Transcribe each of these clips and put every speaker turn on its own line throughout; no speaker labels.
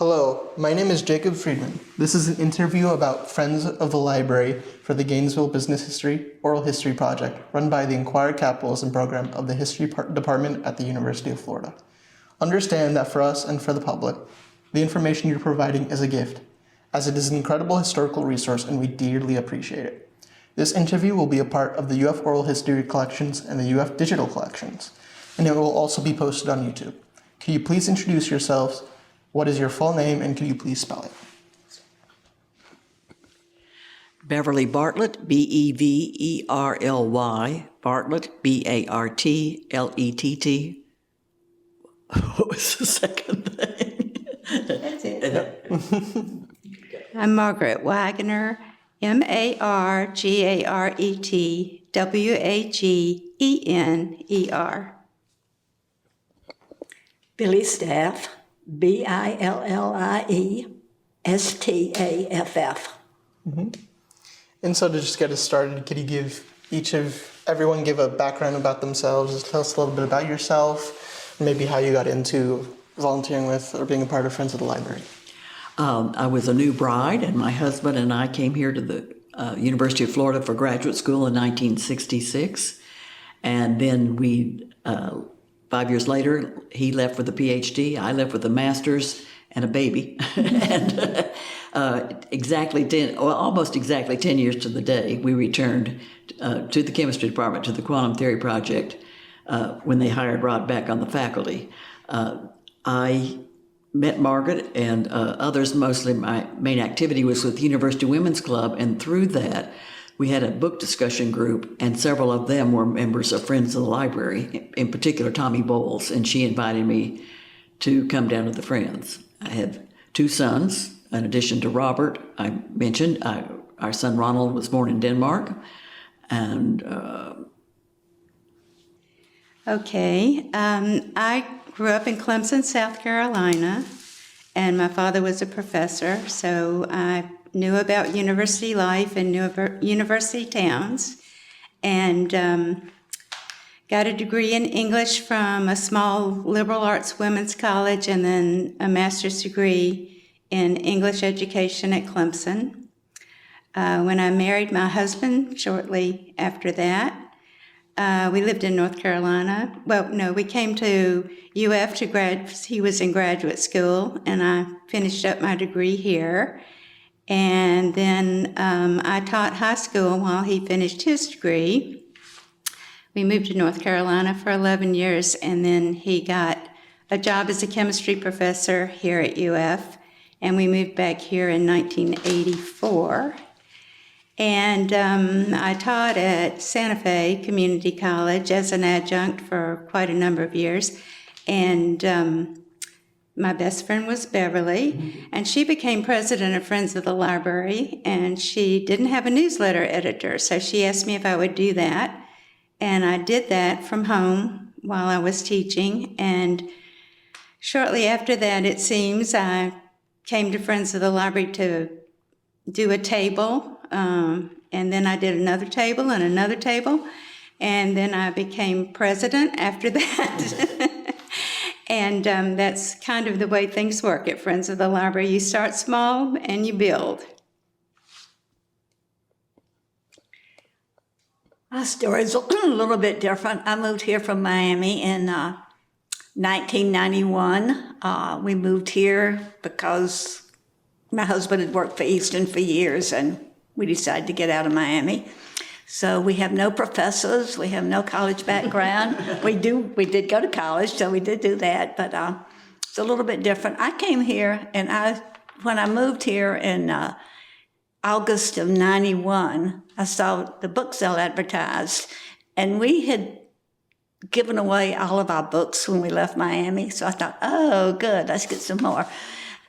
Hello, my name is Jacob Friedman. This is an interview about Friends of the Library for the Gainesville Business History Oral History Project run by the Inquired Capitalism Program of the History Department at the University of Florida. Understand that for us and for the public, the information you're providing is a gift, as it is an incredible historical resource and we dearly appreciate it. This interview will be a part of the UF Oral History collections and the UF Digital collections, and it will also be posted on YouTube. Can you please introduce yourselves? What is your full name, and can you please spell it?
Beverly Bartlett, Beverly, Bartlett, Bartlett. What was the second thing?
That's it. I'm Margaret Wagner, Margaret Wagener.
Billy Staff, Billiestaff.
Mm-hmm. And so to just get us started, could you give everyone give a background about themselves? Just tell us a little bit about yourself, maybe how you got into volunteering with or being a part of Friends of the Library.
I was a new bride, and my husband and I came here to the University of Florida for graduate school in 1966. And then 5 years later, he left with a PhD, I left with a master's and a baby. And almost exactly 10 years to the day, we returned to the chemistry department, to the quantum theory project, when they hired Rod back on the faculty. I met Margaret and others. Mostly my main activity was with the University Women's Club, and through that, we had a book discussion group, and several of them were members of Friends of the Library, in particular Tommy Bowles, and she invited me to come down to the Friends. I have two sons, in addition to Robert, I mentioned. Our son Ronald was born in Denmark, and...
I grew up in Clemson, South Carolina, and my father was a professor, so I knew about university life and knew about university towns, and got a degree in English from a small liberal arts women's college, and then a master's degree in English education at Clemson. When I married my husband shortly after that, we lived in North Carolina. Well, no, we came to UF he was in graduate school, and I finished up my degree here. And then I taught high school while he finished his degree. We moved to North Carolina for 11 years, and then he got a job as a chemistry professor here at UF, and we moved back here in 1984. And I taught at Santa Fe Community College as an adjunct for quite a number of years. And my best friend was Beverly, and she became president of Friends of the Library, and she didn't have a newsletter editor, so she asked me if I would do that. And I did that from home while I was teaching. And shortly after that, it seems, I came to Friends of the Library to do a table. And then I did another table, and then I became president after that. And that's kind of the way things work at Friends of the Library. You start small and you build.
My story is a little bit different. I moved here from Miami in 1991. We moved here because my husband had worked for Easton for years, and we decided to get out of Miami. So we have no professors, we have no college background. We did go to college, so we did do that, but it's a little bit different. I came here, and when I moved here in August of 91, I saw the Booksale advertised, and we had given away all of our books when we left Miami, so I thought, oh, good, let's get some more.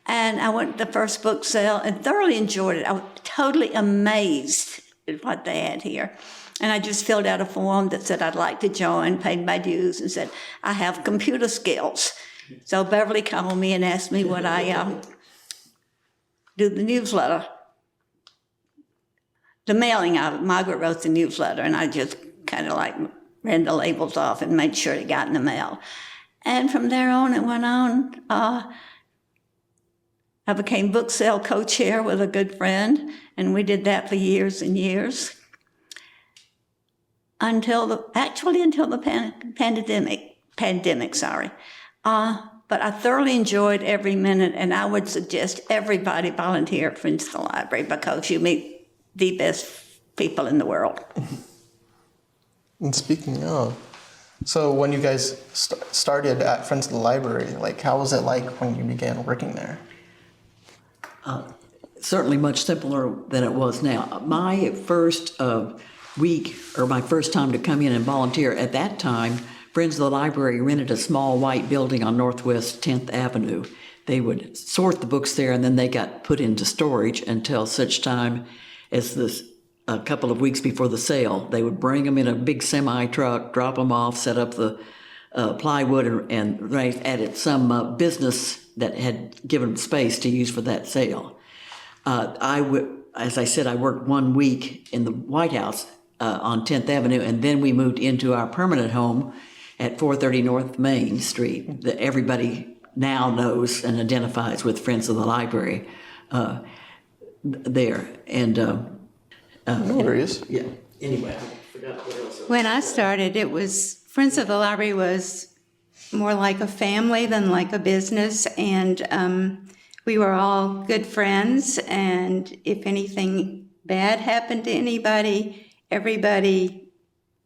And I went to the first book sale and thoroughly enjoyed it. I was totally amazed at what they had here. And I just filled out a form that said I'd like to join, paid my dues, and said, I have computer skills. So Beverly called me and asked me would I do the newsletter. The mailing of it. Margaret wrote the newsletter, and I just kind of like ran the labels off and made sure it got in the mail. And from there on, it went on. I became Booksale co-chair with a good friend, and we did that for years and years. Until the pandemic, sorry. But I thoroughly enjoyed every minute, and I would suggest everybody volunteer at Friends of the Library because you meet the best people in the world.
And speaking of, so when you guys started at Friends of the Library, like how was it like when you began working there?
Certainly much simpler than it was now. My first week, or my first time to come in and volunteer, at that time, Friends of the Library rented a small white building on Northwest 10th Avenue. They would sort the books there, and then they got put into storage until such time as a couple of weeks before the sale. They would bring them in a big semi-truck, drop them off, set up the plywood, and added some business that had given them space to use for that sale. As I said, I worked 1 week in the White House on 10th Avenue, and then we moved into our permanent home at 430 North Main Street that everybody now knows and identifies with Friends of the Library there. And
No worries.
yeah, anyway, I forgot what else.
When I started, it was Friends of the Library was more like a family than like a business, and we were all good friends. And if anything bad happened to anybody, everybody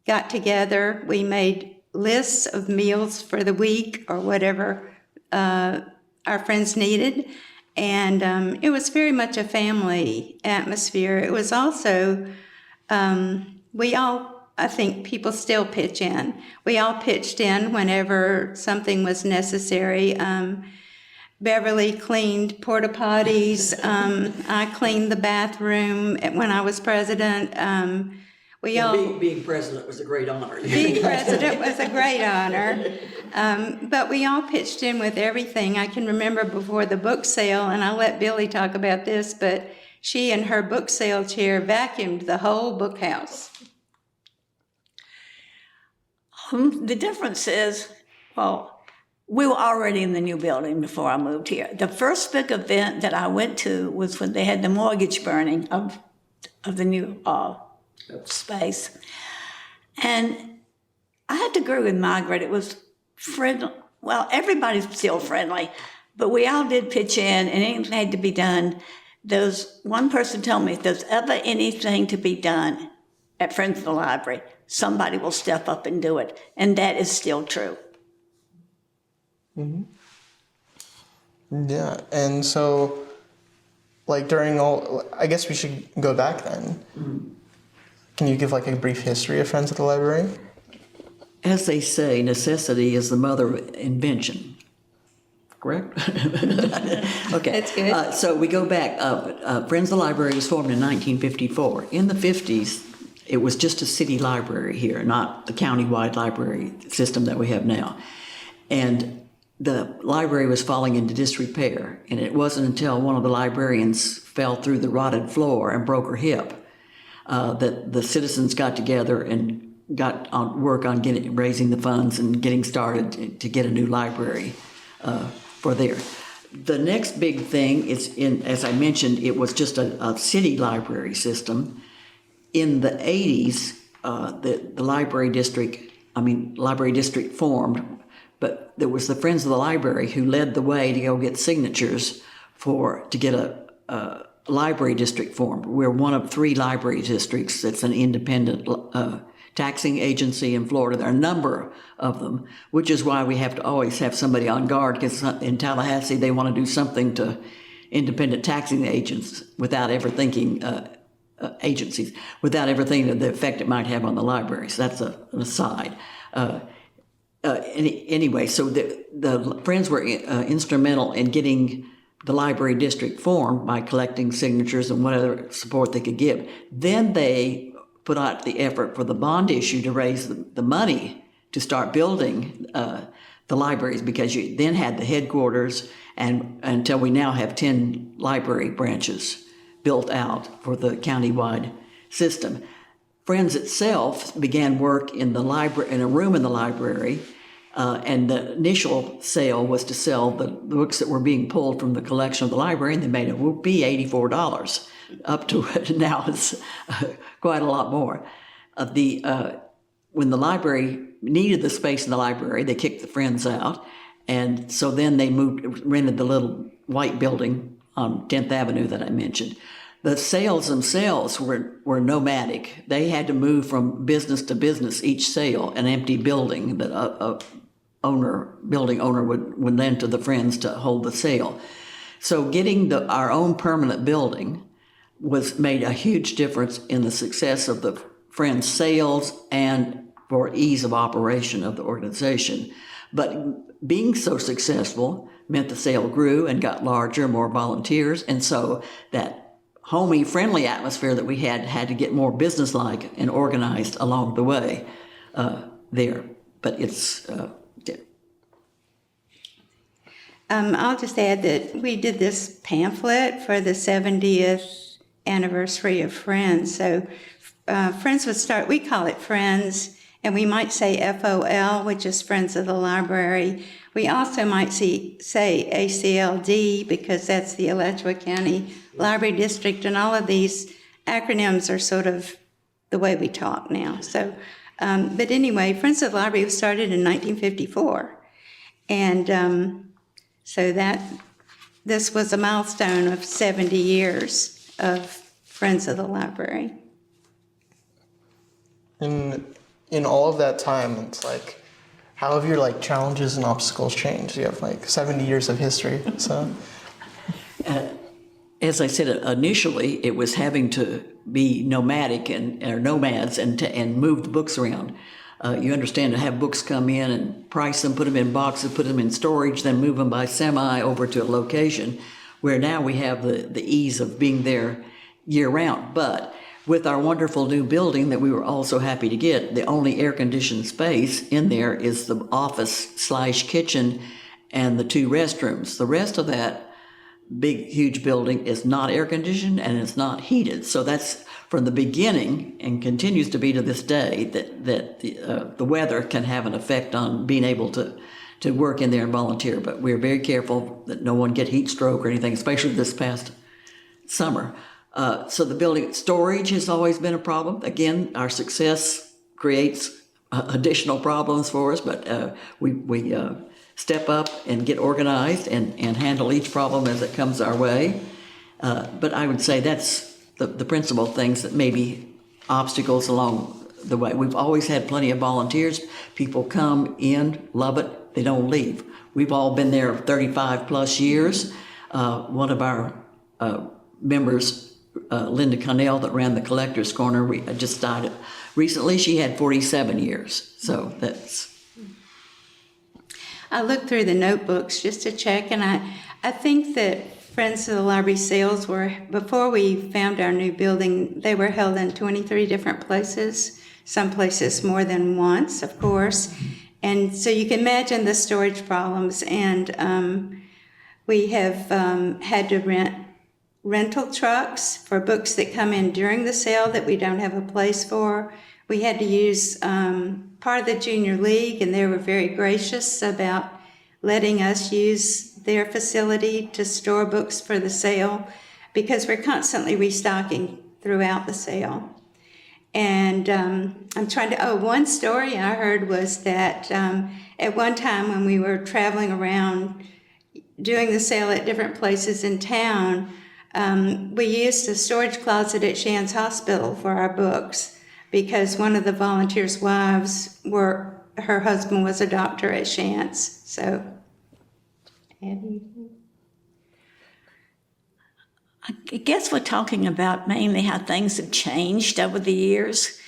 got together. We made lists of meals for the week or whatever our friends needed. And it was very much a family atmosphere. It was also, I think people still pitch in. We all pitched in whenever something was necessary. Beverly cleaned porta potties. I cleaned the bathroom when I was president.
Being president was a great honor.
Being president was a great honor. But we all pitched in with everything. I can remember before the book sale, and I'll let Billy talk about this, but she and her book sale chair vacuumed the whole book house.
The difference is, well, we were already in the new building before I moved here. The first big event that I went to was when they had the mortgage burning of the new space. And I had to agree with Margaret. It was friendly. Well, everybody's still friendly, but we all did pitch in, and anything had to be done. One person told me, if there's ever anything to be done at Friends of the Library, somebody will step up and do it. And that is still true.
Mm-hmm. Yeah, and so, like I guess we should go back then. Mm-hmm. Can you give like a brief history of Friends of the Library?
As they say, necessity is the mother of invention. Correct? Okay.
That's good.
So we go back. Friends of the Library was formed in 1954. In the 50s, it was just a city library here, not the county-wide library system that we have now. And the library was falling into disrepair. And it wasn't until one of the librarians fell through the rotted floor and broke her hip that the citizens got together and got on work on raising the funds and getting started to get a new library for there. The next big thing is, as I mentioned, it was just a city library system. In the 80s, the library district formed, but there was the Friends of the Library who led the way to go get signatures to get a library district formed. We're one of 3 library districts that's an independent taxing agency in Florida. There are a number of them, which is why we have to always have somebody on guard, because in Tallahassee they want to do something to independent taxing agents without ever thinking agencies, without ever thinking of the effect it might have on the libraries. That's an aside. Anyway, so the Friends were instrumental in getting the library district formed by collecting signatures and whatever support they could give. Then they put out the effort for the bond issue to raise the money to start building the libraries, because you then had the headquarters, and until we now have 10 library branches built out for the county-wide system. Friends itself began work in the library, in a room in the library, And the initial sale was to sell the books that were being pulled from the collection of the library, and they made it would be $84. Up to now it's quite a lot more. When the library needed the space in the library, they kicked the Friends out, and so then they rented the little white building on 10th Avenue that I mentioned. The sales themselves were nomadic. They had to move from business to business each sale, an empty building that a building owner would lend to the Friends to hold the sale. So getting our own permanent building made a huge difference in the success of the Friends sales and for ease of operation of the organization. But being so successful meant the sale grew and got larger, more volunteers, and so that homey, friendly atmosphere that we had to get more businesslike and organized along the way there. But it's...
I'll just add that we did this pamphlet for the 70th anniversary of Friends. So Friends would start, we call it Friends, and we might say FOL, which is Friends of the Library. We also might say ACLD, because that's the Alachua County Library District, and all of these acronyms are sort of the way we talk now. So, but anyway, Friends of the Library was started in 1954, and so this was a milestone of 70 years of Friends of the Library.
In all of that time, it's like, how have your challenges and obstacles changed? You have 70 years of history, so.
As I said, initially it was having to be nomadic or nomads and move the books around. You understand, to have books come in and price them, put them in boxes, put them in storage, then move them by semi over to a location, where now we have the ease of being there year round. But with our wonderful new building that we were all so happy to get, the only air-conditioned space in there is the office/kitchen and the 2 restrooms. The rest of that big, huge building is not air-conditioned and it's not heated. So that's from the beginning, and continues to be to this day, that the weather can have an effect on being able to work in there and volunteer. But we're very careful that no one get heat stroke or anything, especially this past summer. So the building storage has always been a problem. Again, our success creates additional problems for us, but we step up and get organized and handle each problem as it comes our way. But I would say that's the principal things that may be obstacles along the way. We've always had plenty of volunteers. People come in, love it, they don't leave. We've all been there 35 plus years. One of our members, Linda Connell, that ran the Collector's Corner, just died recently. She had 47 years, so that's...
I looked through the notebooks just to check, and I think that Friends of the Library sales were, before we found our new building, they were held in 23 different places, some places more than once, of course. And so you can imagine the storage problems, and we have had to rent rental trucks for books that come in during the sale that we don't have a place for. We had to use part of the Junior League, and they were very gracious about letting us use their facility to store books for the sale, because we're constantly restocking throughout the sale. And I'm trying to, one story I heard was that at one time when we were traveling around doing the sale at different places in town, we used a storage closet at Shands Hospital for our books, because one of the volunteers' wives her husband was a doctor at Shands. So, Abby?
I guess we're talking about mainly how things have changed over the years.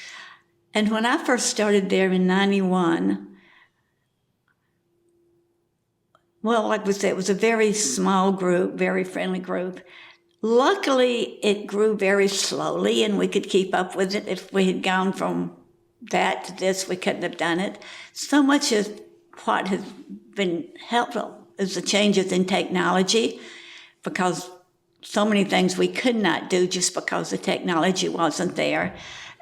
And when I first started there in 91, well, like we said, it was a very small group, very friendly group. Luckily, it grew very slowly, and we could keep up with it. If we had gone from that to this, we couldn't have done it. So much of what has been helpful is the changes in technology, because so many things we could not do just because the technology wasn't there.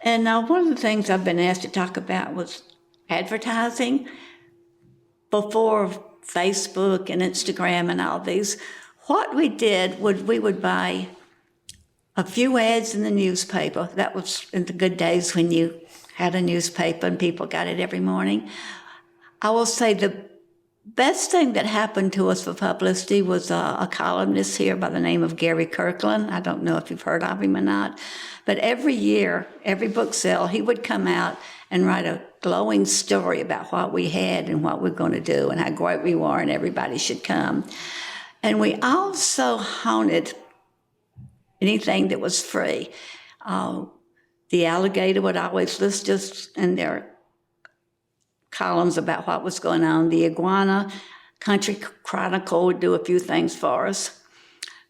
And one of the things I've been asked to talk about was advertising. before Facebook and Instagram and all these, what we did we would buy a few ads in the newspaper. That was in the good days when you had a newspaper and people got it every morning. I will say the best thing that happened to us for publicity was a columnist here by the name of Gary Kirkland. I don't know if you've heard of him or not, but every year, every book sale, he would come out and write a glowing story about what we had and what we're going to do and how great we were and everybody should come. And we also haunted anything that was free. The Alligator would always list us in their columns about what was going on. The Iguana Country Chronicle would do a few things for us.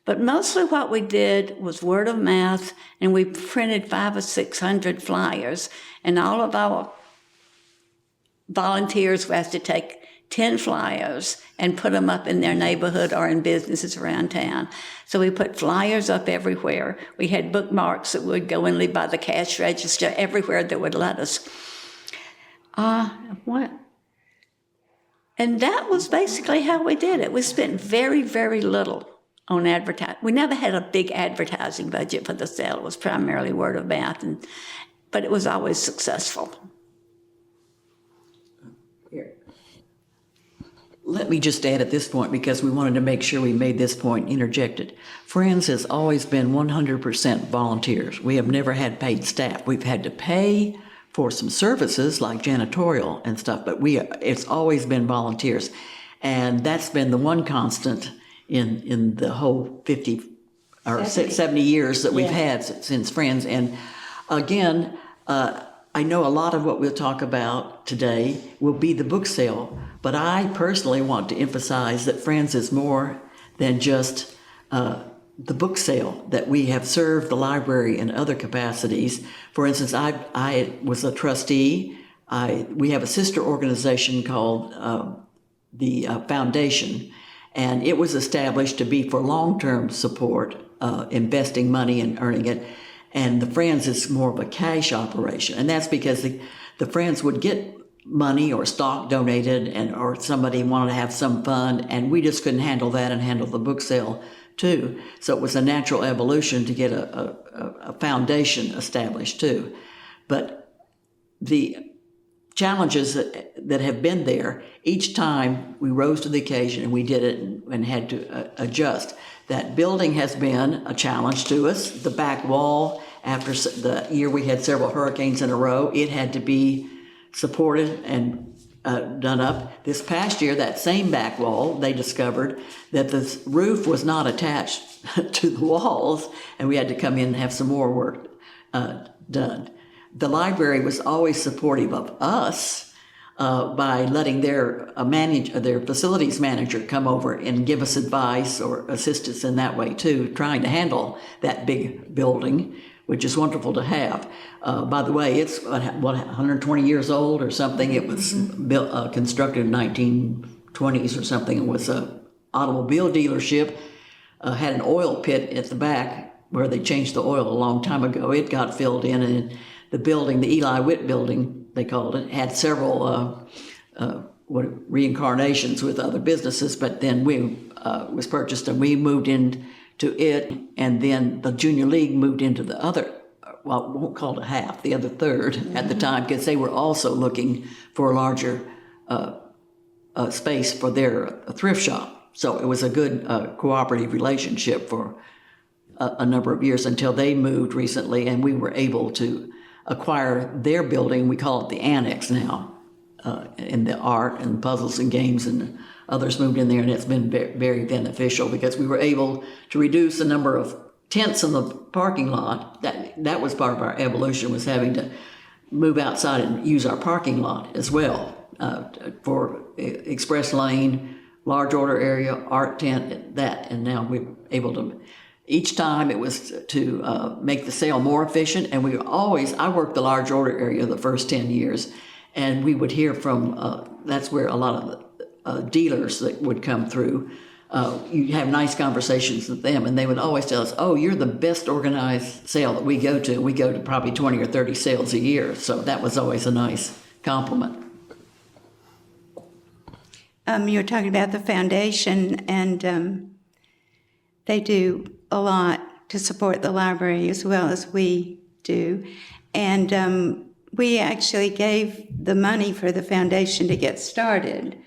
But mostly what we did was word of mouth, and we printed 500 or 600 flyers, and all of our volunteers were asked to take 10 flyers and put them up in their neighborhood or in businesses around town. So we put flyers up everywhere. We had bookmarks that would go and leave by the cash register everywhere that would let us. And that was basically how we did it. We spent very, very little on advertising. We never had a big advertising budget for the sale. It was primarily word of mouth, but it was always successful.
Let me just add at this point, because we wanted to make sure we made this point interjected. Friends has always been 100% volunteers. We have never had paid staff. We've had to pay for some services like janitorial and stuff, but it's always been volunteers. And that's been the one constant in the whole 50 or 70 years that we've had since Friends. And again, I know a lot of what we'll talk about today will be the book sale, but I personally want to emphasize that Friends is more than just the book sale, that we have served the library in other capacities. For instance, I was a trustee. We have a sister organization called the Foundation, and it was established to be for long-term support, investing money and earning it. And the Friends is more of a cash operation. And that's because the Friends would get money or stock donated, or somebody wanted to have some fund, and we just couldn't handle that and handle the book sale too. So it was a natural evolution to get a foundation established too. But the challenges that have been there, each time we rose to the occasion and we did it and had to adjust. That building has been a challenge to us. The back wall, after the year we had several hurricanes in a row, it had to be supported and done up. This past year, that same back wall, they discovered that the roof was not attached to the walls, and we had to come in and have some more work done. The library was always supportive of us by letting their facilities manager come over and give us advice or assist us in that way too, trying to handle that big building, which is wonderful to have. By the way, it's 120 years old or something. It was built, constructed in 1920s or something. It was an automobile dealership, had an oil pit at the back where they changed the oil a long time ago. It got filled in, and the building, the Eli Witt building, they called it, had several reincarnations with other businesses, but then we was purchased and we moved into it, and then the Junior League moved into the other, well, we won't call it half, the other third at the time, because they were also looking for a larger space for their thrift shop. So it was a good cooperative relationship for a number of years until they moved recently, and we were able to acquire their building. We call it the Annex now, in the art and puzzles and games, and others moved in there, and it's been very beneficial because we were able to reduce the number of tents in the parking lot. That was part of our evolution, was having to move outside and use our parking lot as well for express lane, large order area, art tent, that, and now we're able to. Each time it was to make the sale more efficient, and I worked the large order area the first 10 years, and we would hear from, that's where a lot of the dealers that would come through, you have nice conversations with them, and they would always tell us, oh, you're the best organized sale that we go to. We go to probably 20 or 30 sales a year, so that was always a nice compliment.
You were talking about the foundation, and they do a lot to support the library as well as we do. And we actually gave the money for the foundation to get started.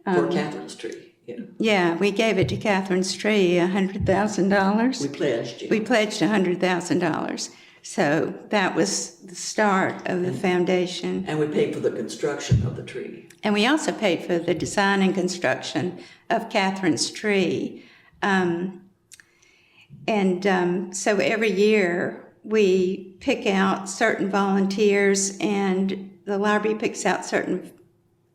For Catherine's tree, yeah.
Yeah, we gave it to Catherine's tree, $100,000.
We pledged, yeah.
We pledged $100,000. So that was the start of the foundation.
And we paid for the construction of the tree.
And we also paid for the design and construction of Catherine's tree. So every year we pick out certain volunteers, and the library picks out certain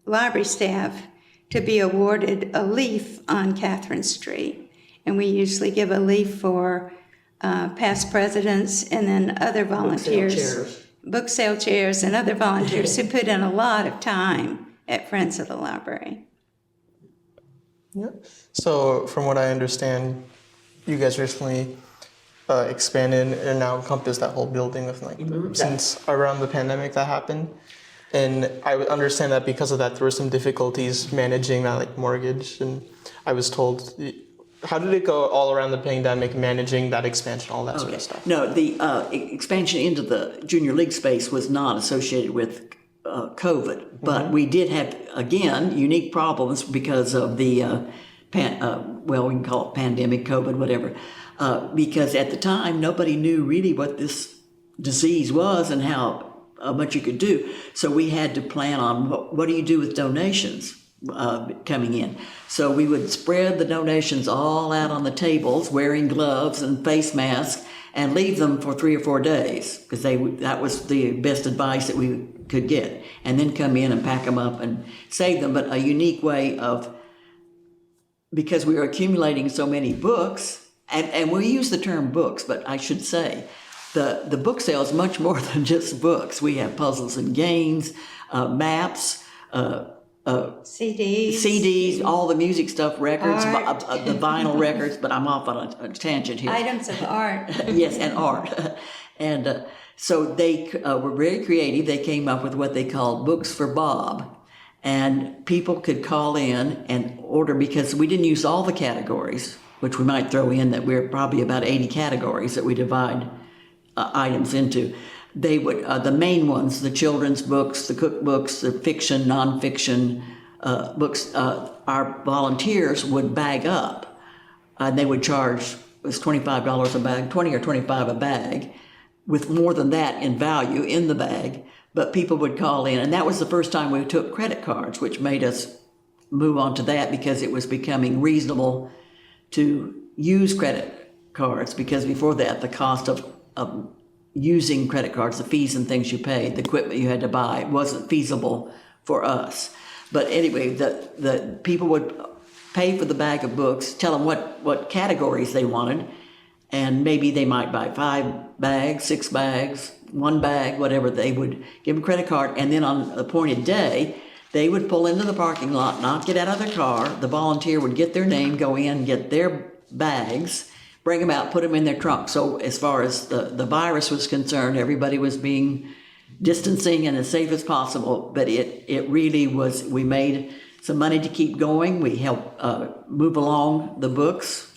library staff to be awarded a leaf on Catherine's tree. And we usually give a leaf for past presidents and then other volunteers. Booksale chairs and other volunteers who put in a lot of time at Friends of the Library.
Yeah. So from what I understand, you guys recently expanded and now encompass that whole building with since around the pandemic that happened. And I understand that because of that, there were some difficulties managing that mortgage. And I was told, how did it go all around the pandemic, managing that expansion, all that sort of stuff?
No, the expansion into the junior league space was not associated with COVID, but we did have, again, unique problems because of the, we can call it pandemic, COVID, whatever, because at the time, nobody knew really what this disease was and how much you could do. So we had to plan on what do you do with donations coming in. So we would spread the donations all out on the tables, wearing gloves and face masks, and leave them for 3 or 4 days, because that was the best advice that we could get, and then come in and pack them up and save them. But a unique way of, because we were accumulating so many books, and we use the term books, but I should say the book sale is much more than just books. We have puzzles and games, maps, CDs, all the music stuff, records, the vinyl records, but I'm off on a tangent here.
Items of art.
Yes, and art. And so they were very creative. They came up with what they called Books for Bob. And people could call in and order, because we didn't use all the categories, which we might throw in that we're probably about 80 categories that we divide items into. They would, the main ones, the children's books, the cookbooks, the fiction, nonfiction books, our volunteers would bag up. And they would charge, it was $25 a bag, 20 or 25 a bag, with more than that in value in the bag. But people would call in, and that was the first time we took credit cards, which made us move on to that, because it was becoming reasonable to use credit cards, because before that, the cost of using credit cards, the fees and things you paid, the equipment you had to buy, wasn't feasible for us. But anyway, the people would pay for the bag of books, tell them what categories they wanted, and maybe they might buy 5 bags, 6 bags, 1 bag, whatever. They would give them a credit card, and then on an appointed day, they would pull into the parking lot, not get out of their car. The volunteer would get their name, go in, get their bags, bring them out, put them in their trunk. So as far as the virus was concerned, everybody was being distancing and as safe as possible. But it really was, we made some money to keep going. We helped move along the books.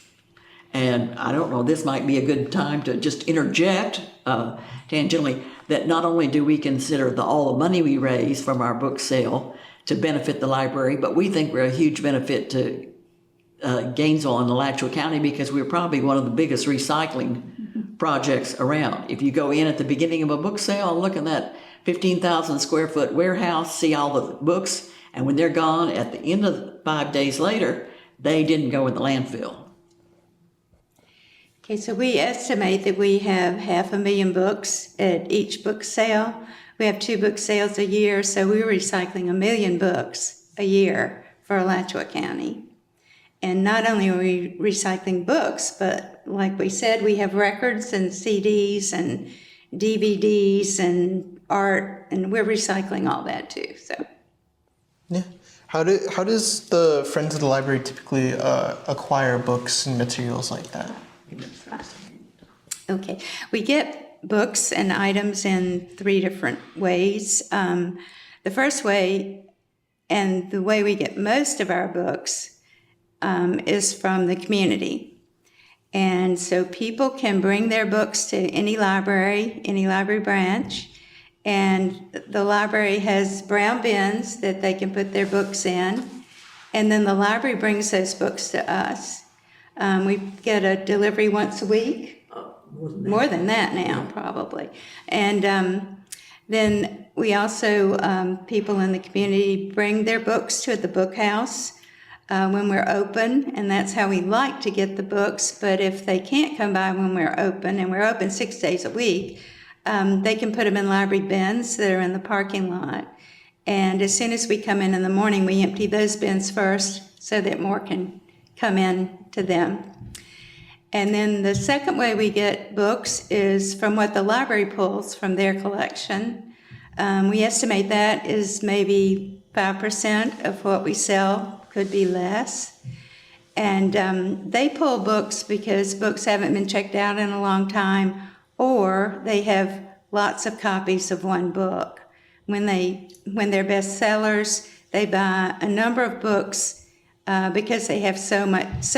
And I don't know, this might be a good time to just interject tangentially that not only do we consider all the money we raise from our book sale to benefit the library, but we think we're a huge benefit to Gainesville and Alachua County, because we're probably one of the biggest recycling projects around. If you go in at the beginning of a book sale and look at that 15,000 square foot warehouse, see all the books, and when they're gone at the end of 5 days later, they didn't go in the landfill.
Okay, so we estimate that we have 500,000 books at each book sale. We have 2 book sales a year, so we're recycling 1 million books a year for Alachua County. And not only are we recycling books, but like we said, we have records and CDs and DVDs and art, and we're recycling all that too. So,
yeah, how does the Friends of the Library typically acquire books and materials like that?
okay, we get books and items in 3 different ways. The first way And the way we get most of our books is from the community. And so people can bring their books to any library branch, and the library has brown bins that they can put their books in, and then the library brings those books to us. We get a delivery once a week, more than that now, probably. And then we also, people in the community bring their books to the book house when we're open, and that's how we like to get the books. But if they can't come by when we're open, and we're open 6 days a week, they can put them in library bins that are in the parking lot. And as soon as we come in the morning, we empty those bins first so that more can come in to them. And then the second way we get books is from what the library pulls from their collection. We estimate that is maybe 5% of what we sell, could be less. And they pull books because books haven't been checked out in a long time, or they have lots of copies of one book. When they're bestsellers, they buy a number of books because they have so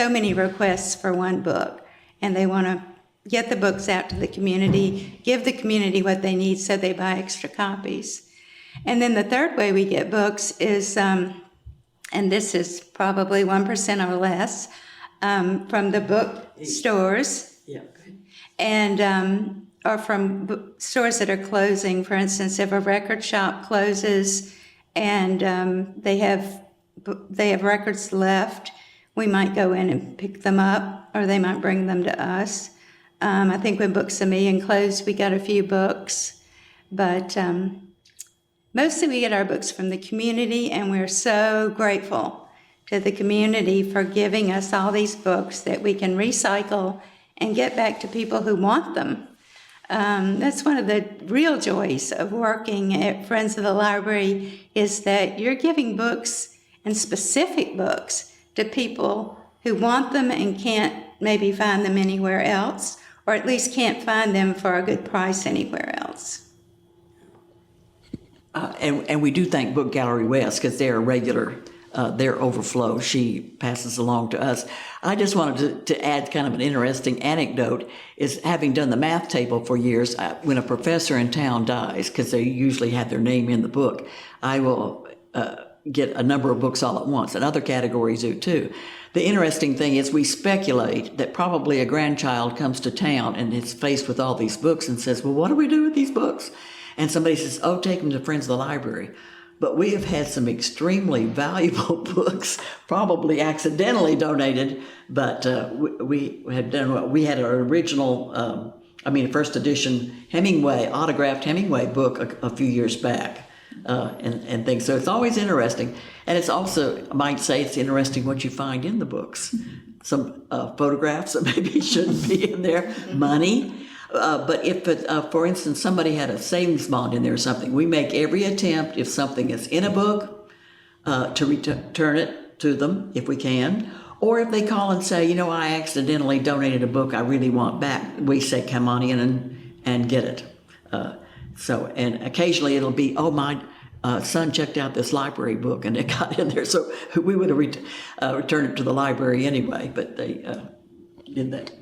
many requests for one book, and they want to get the books out to the community, give the community what they need, so they buy extra copies. And then the third way we get books is, and this is probably 1% or less, from the bookstores.
Yeah.
And or from stores that are closing. For instance, if a record shop closes and they have records left, we might go in and pick them up, or they might bring them to us. I think when Books A Million closed, we got a few books, but mostly we get our books from the community, and we're so grateful to the community for giving us all these books that we can recycle and get back to people who want them. That's one of the real joys of working at Friends of the Library, is that you're giving books, and specific books, to people who want them and can't maybe find them anywhere else, or at least can't find them for a good price anywhere else.
And we do thank Book Gallery West, because they're a regular, their overflow she passes along to us. I just wanted to add kind of an interesting anecdote, is having done the math table for years, when a professor in town dies, because they usually have their name in the book, I will get a number of books all at once, and other categories do too. The interesting thing is we speculate that probably a grandchild comes to town and is faced with all these books and says, well, what do we do with these books? And somebody says, oh, take them to Friends of the Library. But we have had some extremely valuable books, probably accidentally donated, but we had done what we had our original, first edition Hemingway, autographed Hemingway book a few years back, and things. So it's always interesting. And it's also, I might say, it's interesting what you find in the books. Some photographs that maybe shouldn't be in there, money. But if, for instance, somebody had a savings bond in there or something, we make every attempt, if something is in a book, to return it to them if we can. Or if they call and say, I accidentally donated a book I really want back, we say, come on in and get it. And occasionally it'll be, oh, my son checked out this library book and it got in there. So we would have returned it to the library anyway, but they did that.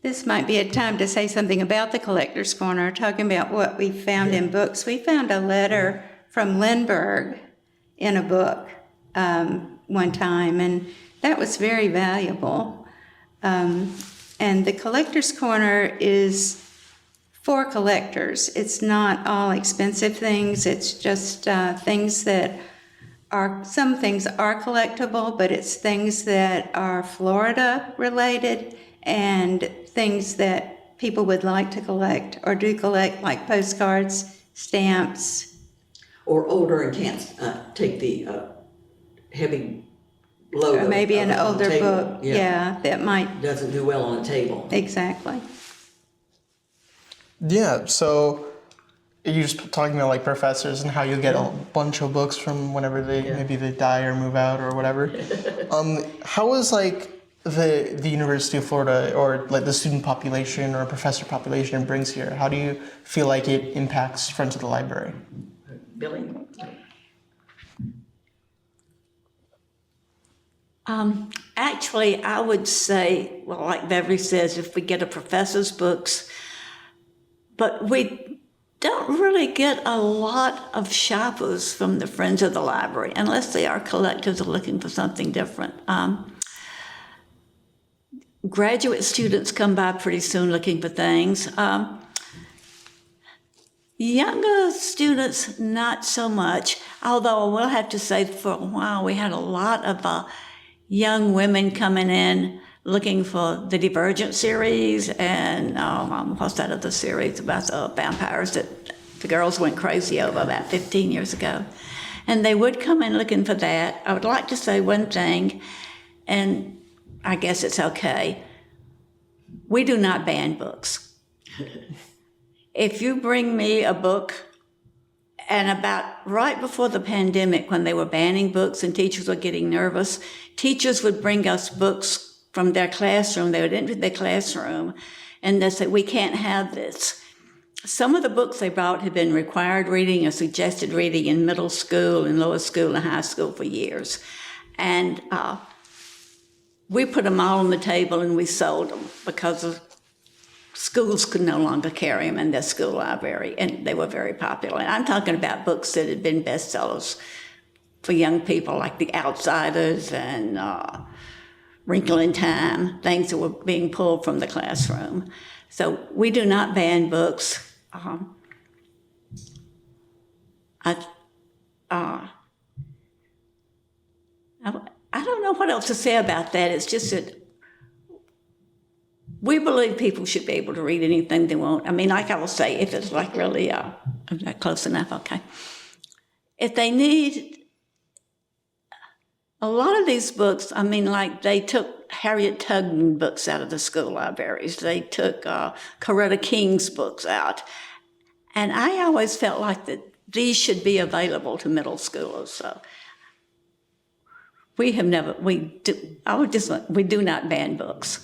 This might be a time to say something about the Collector's Corner, talking about what we found in books. We found a letter from Lindbergh in a book one time, and that was very valuable. And the Collector's Corner is for collectors. It's not all expensive things. It's just things that are, some things are collectible, but it's things that are Florida related and things that people would like to collect or do collect, like postcards, stamps.
Or older and can't take the heavy load.
Or maybe an older
table.
book, yeah, that might.
Doesn't do well on a table.
Exactly.
Yeah, so you're just talking about like professors and how you get a bunch of books from whenever maybe they die or move out or whatever. How is like the University of Florida, or like the student population or professor population it brings here, how do you feel like it impacts Friends of the Library?
Billy?
Actually, I would say, well, like Beverly says, if we get a professor's books, but we don't really get a lot of shoppers from the Friends of the Library, unless they are collectors or looking for something different. Graduate students come by pretty soon looking for things. Younger students, not so much, although I will have to say for a while we had a lot of young women coming in looking for the Divergent series and what's that other series about the vampires that the girls went crazy over about 15 years ago. And they would come in looking for that. I would like to say one thing, and I guess it's okay. We do not ban books. If you bring me a book, and about right before the pandemic, when they were banning books and teachers were getting nervous, teachers would bring us books from their classroom. They would enter their classroom, and they said, "We can't have this." Some of the books they brought had been required reading or suggested reading in middle school and lower school and high school for years. And we put them all on the table and we sold them because schools could no longer carry them in their school library, and they were very popular. And I'm talking about books that had been bestsellers for young people, like The Outsiders and Wrinkle in Time, things that were being pulled from the classroom. So we do not ban books. I don't know what else to say about that. It's just that we believe people should be able to read anything they want. I mean, like I will say, if it's like really, I'm not close enough, okay. If they need, a lot of these books, I mean, like they took Harriet Tubman books out of the school libraries. They took Coretta King's books out. And I always felt like that these should be available to middle schoolers. So we have never, we do not ban books.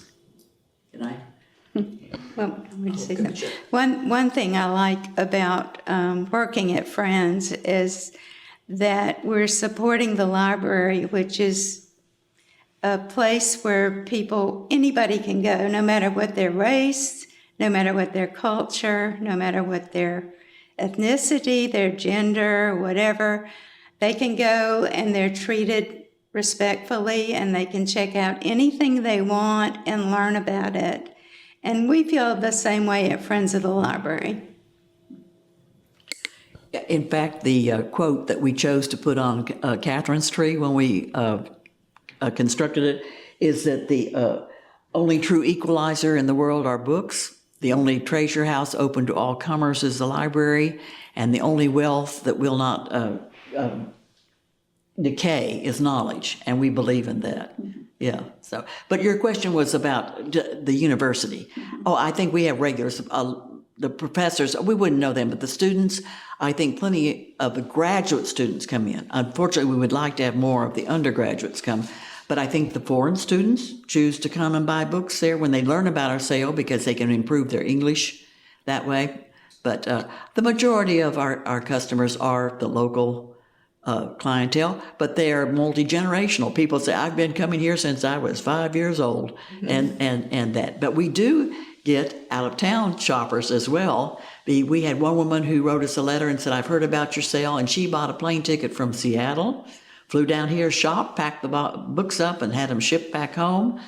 Can I?
Well, let me say something. One thing I like about working at Friends is that we're supporting the library, which is a place where anybody can go, no matter what their race, no matter what their culture, no matter what their ethnicity, their gender, whatever. They can go and they're treated respectfully, and they can check out anything they want and learn about it. And we feel the same way at Friends of the Library.
In fact, the quote that we chose to put on Catherine's tree when we constructed it is that the only true equalizer in the world are books. The only treasure house open to all comers is the library, and the only wealth that will not decay is knowledge, and we believe in that. Mm-hmm. Yeah. So, but your question was about the university. Mm-hmm. Oh, I think we have regulars. The professors, we wouldn't know them, but the students, I think plenty of the graduate students come in. Unfortunately, we would like to have more of the undergraduates come, but I think the foreign students choose to come and buy books there when they learn about our sale because they can improve their English that way. But the majority of our customers are the local clientele, but they are multi-generational. People say, I've been coming here since I was 5 years old, mm-hmm. and that. But we do get out-of-town shoppers as well. We had one woman who wrote us a letter and said, I've heard about your sale, and she bought a plane ticket from Seattle, flew down here, shopped, packed the books up, and had them shipped back home.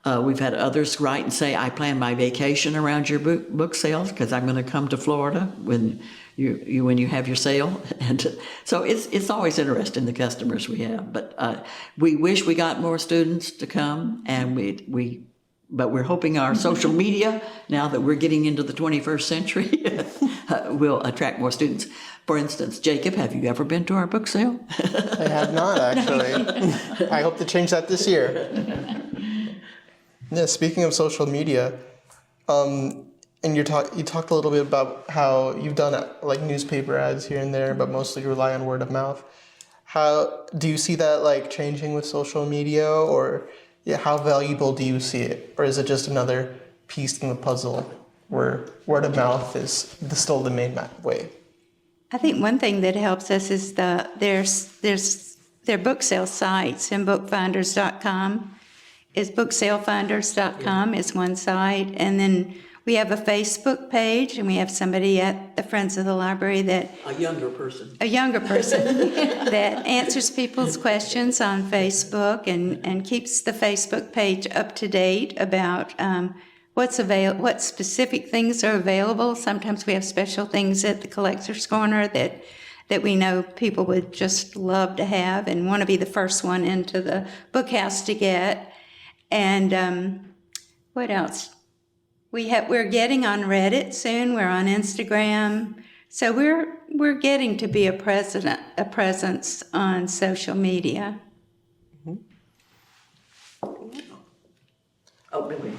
We've had others write and say, I plan my vacation around your book sales because I'm going to come to Florida when you have your sale. And so it's always interesting, the customers we have. But we wish we got more students to come, and but we're hoping our social media, now that we're getting into the 21st century, will attract more students. For instance, Jacob, have you ever been to our book sale?
I have not, actually. I hope to change that this year. Yeah, speaking of social media, and you talked a little bit about how you've done like newspaper ads here and there, but mostly rely on word of mouth. How do you see that like changing with social media, or how valuable do you see it, or is it just another piece in the puzzle where word of mouth is still the main way?
I think one thing that helps us is there's they're book sale sites, and bookfinders.com is booksalefinders.com is one site. And then we have a Facebook page, and we have somebody at the Friends of the Library that
A younger person.
that answers people's questions on Facebook and keeps the Facebook page up to date about what specific things are available. Sometimes we have special things at the Collector's Corner that we know people would just love to have and want to be the first one into the book house to get. And what else? We're getting on Reddit soon. We're on Instagram. So we're getting to be a presence on social media.
Oh, really?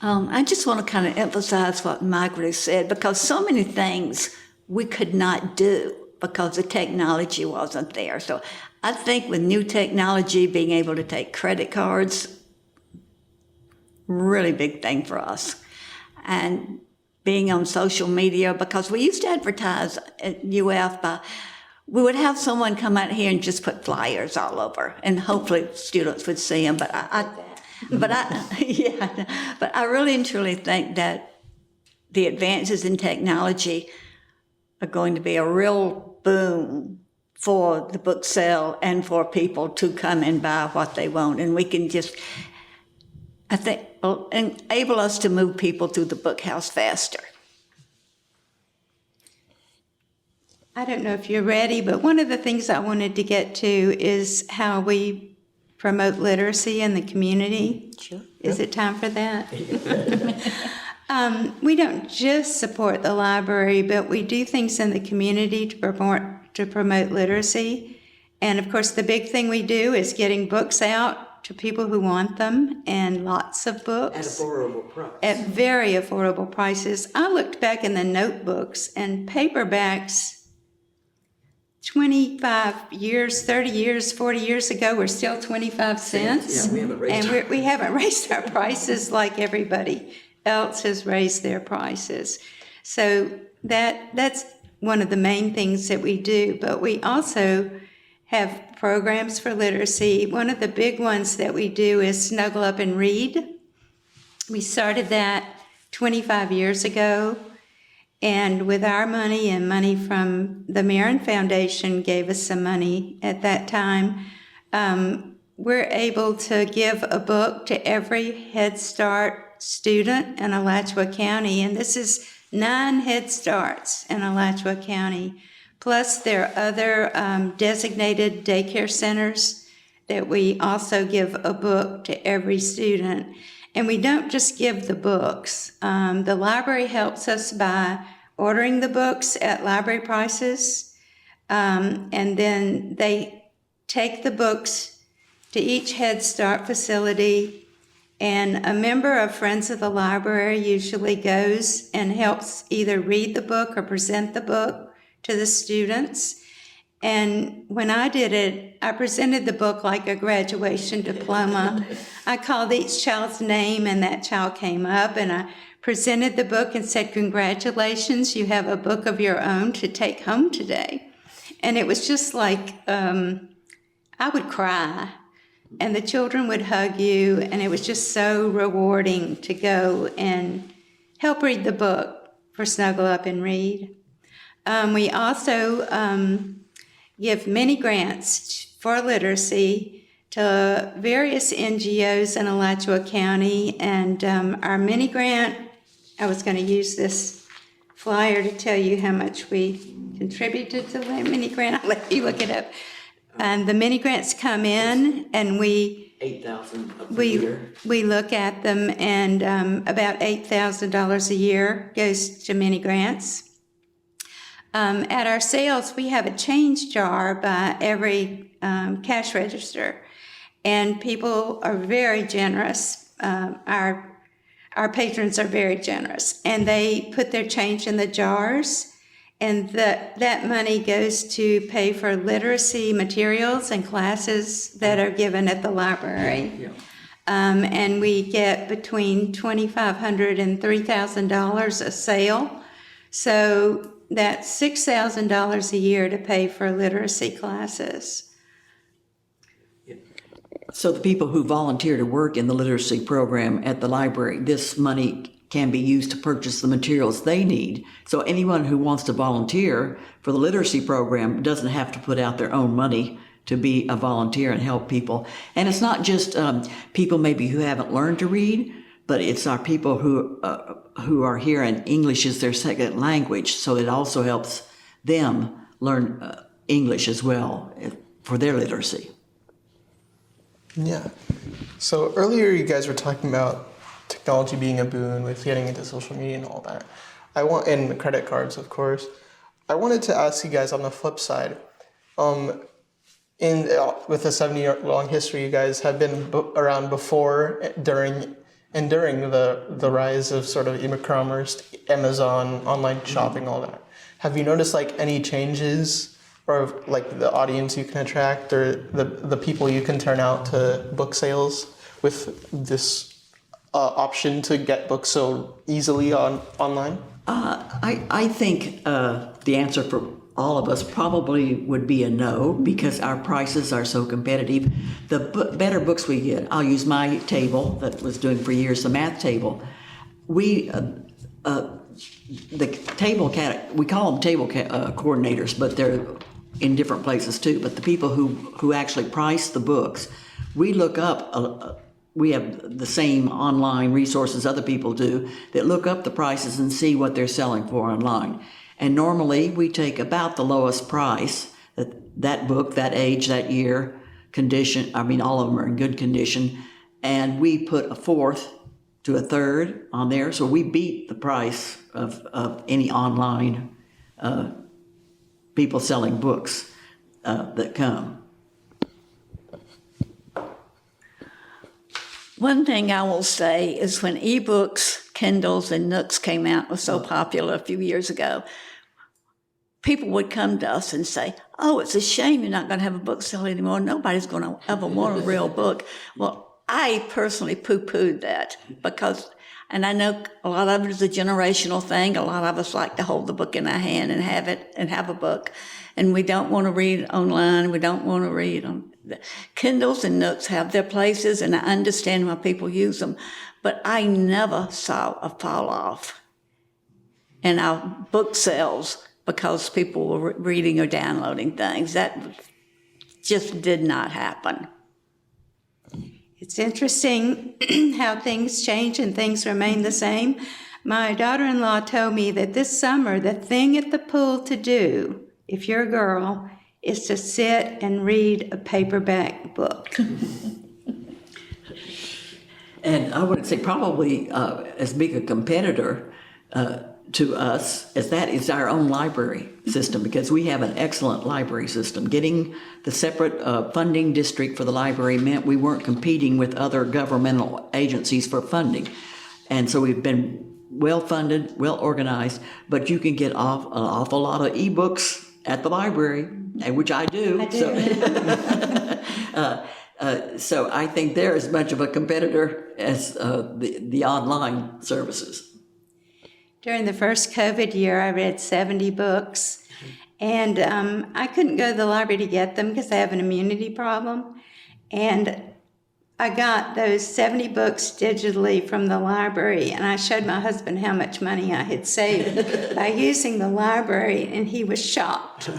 I just want to kind of emphasize what Margaret said, because so many things we could not do because the technology wasn't there. So I think with new technology, being able to take credit cards, really big thing for us. And being on social media, because we used to advertise at UF we would have someone come out here and just put flyers all over, and hopefully students would see them. But I really and truly think that the advances in technology are going to be a real boom for the book sale and for people to come and buy what they want. And we can just, I think, enable us to move people through the book house faster.
I don't know if you're ready, but one of the things I wanted to get to is how we promote literacy in the community.
Sure.
Is it time for that? We don't just support the library, but we do things in the community to promote literacy. And of course, the big thing we do is getting books out to people who want them, and lots of books.
At affordable price.
At very affordable prices. I looked back in the notebooks, and paperbacks 25 years, 30 years, 40 years ago were still 25 cents.
Yeah,
we haven't raised our prices like everybody else has raised their prices. So that's one of the main things that we do. But we also have programs for literacy. One of the big ones that we do is Snuggle Up and Read. We started that 25 years ago. And with our money and money from the Marin Foundation gave us some money at that time, we're able to give a book to every Head Start student in Alachua County. And this is 9 Head Starts in Alachua County. Plus there are other designated daycare centers that we also give a book to every student. And we don't just give the books. The library helps us by ordering the books at library prices, and then they take the books to each Head Start facility, and a member of Friends of the Library usually goes and helps either read the book or present the book to the students. And when I did it, I presented the book like a graduation diploma. I called each child's name, and that child came up, and I presented the book and said, "Congratulations, you have a book of your own to take home today." And it was just like, I would cry, and the children would hug you, and it was just so rewarding to go and help read the book for Snuggle Up and Read. We also give many grants for literacy to various NGOs in Alachua County, and our mini grant, I was going to use this flyer to tell you how much we contributed to the mini grant. I'll let you look it up. And the mini grants come in, and we
$8,000 a year.
We look at them, and about $8,000 a year goes to mini grants. At our sales, we have a change jar by every cash register, and people are very generous. Our patrons are very generous, and they put their change in the jars, and that money goes to pay for literacy materials and classes that are given at the library.
Yeah.
And we get between $2,500 and $3,000 a sale. So that's $6,000 a year to pay for literacy classes.
So the people who volunteer to work in the literacy program at the library, this money can be used to purchase the materials they need. So anyone who wants to volunteer for the literacy program doesn't have to put out their own money to be a volunteer and help people. And it's not just people maybe who haven't learned to read, but it's our people who are here and English is their second language. So it also helps them learn English as well for their literacy.
Yeah. So earlier you guys were talking about technology being a boon with getting into social media and all that. And credit cards, of course. I wanted to ask you guys on the flip side. With a 70-year-long history, you guys have been around before, during the rise of sort of e-commerce, Amazon, online shopping, all that. Have you noticed like any changes, or like the audience you can attract, or the people you can turn out to book sales with this option to get books so easily online?
I think the answer for all of us probably would be a no, because our prices are so competitive. The better books we get, I'll use my table that was doing for years, the math table. We we call them table coordinators, but they're in different places too. But the people who actually price the books, we look up. We have the same online resources other people do that look up the prices and see what they're selling for online. And normally we take about the lowest price that book, that age, that year, condition. I mean, all of them are in good condition, and we put a fourth to a third on there. So we beat the price of any online people selling books that come.
One thing I will say is when ebooks, Kindles, and Nooks came out, was so popular a few years ago, people would come to us and say, "Oh, it's a shame you're not going to have a book sale anymore. Nobody's going to ever want a real book." Well, I personally poo-pooed that because, and I know a lot of it is a generational thing. A lot of us like to hold the book in our hand and have it and have a book. And we don't want to read online. We don't want to read them. Kindles and Nooks have their places, and I understand why people use them. But I never saw a fall off in our book sales because people were reading or downloading things. That just did not happen.
It's interesting how things change and things remain the same. My daughter-in-law told me that this summer, the thing at the pool to do, if you're a girl, is to sit and read a paperback book.
And I would say probably as big a competitor to us as that is our own library system, because we have an excellent library system. Getting the separate funding district for the library meant we weren't competing with other governmental agencies for funding. And so we've been well funded, well organized, but you can get an awful lot of ebooks at the library, which I do. So I think they're as much of a competitor as the online services.
During the first COVID year, I read 70 books, and I couldn't go to the library to get them because I have an immunity problem. And I got those 70 books digitally from the library, and I showed my husband how much money I had saved by using the library, and he was shocked.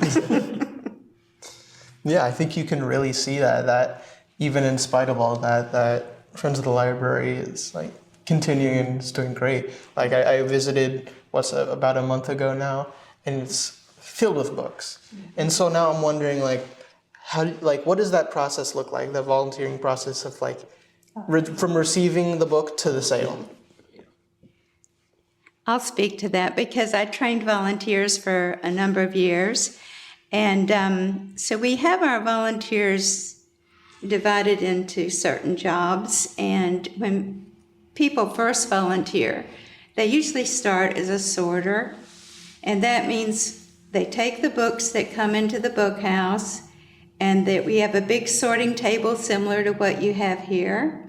Yeah, I think you can really see that even in spite of all that Friends of the Library is like continuing and it's doing great. Like I visited about a month ago now, and it's filled with books. And so now I'm wondering what does that process look like? The volunteering process of from receiving the book to the sale.
I'll speak to that because I trained volunteers for a number of years. And so we have our volunteers divided into certain jobs. And when people first volunteer, they usually start as a sorter. And that means they take the books that come into the book house, and that we have a big sorting table similar to what you have here.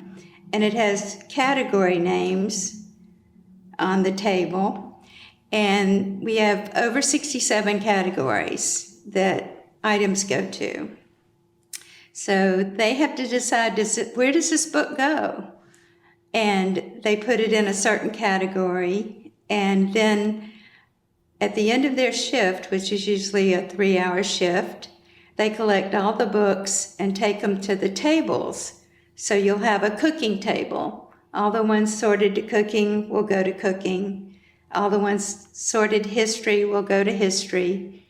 And it has category names on the table. And we have over 67 categories that items go to. So they have to decide, where does this book go? And they put it in a certain category. And then at the end of their shift, which is usually a 3-hour shift, they collect all the books and take them to the tables. So you'll have a cooking table. All the ones sorted to cooking will go to cooking. All the ones sorted history will go to history,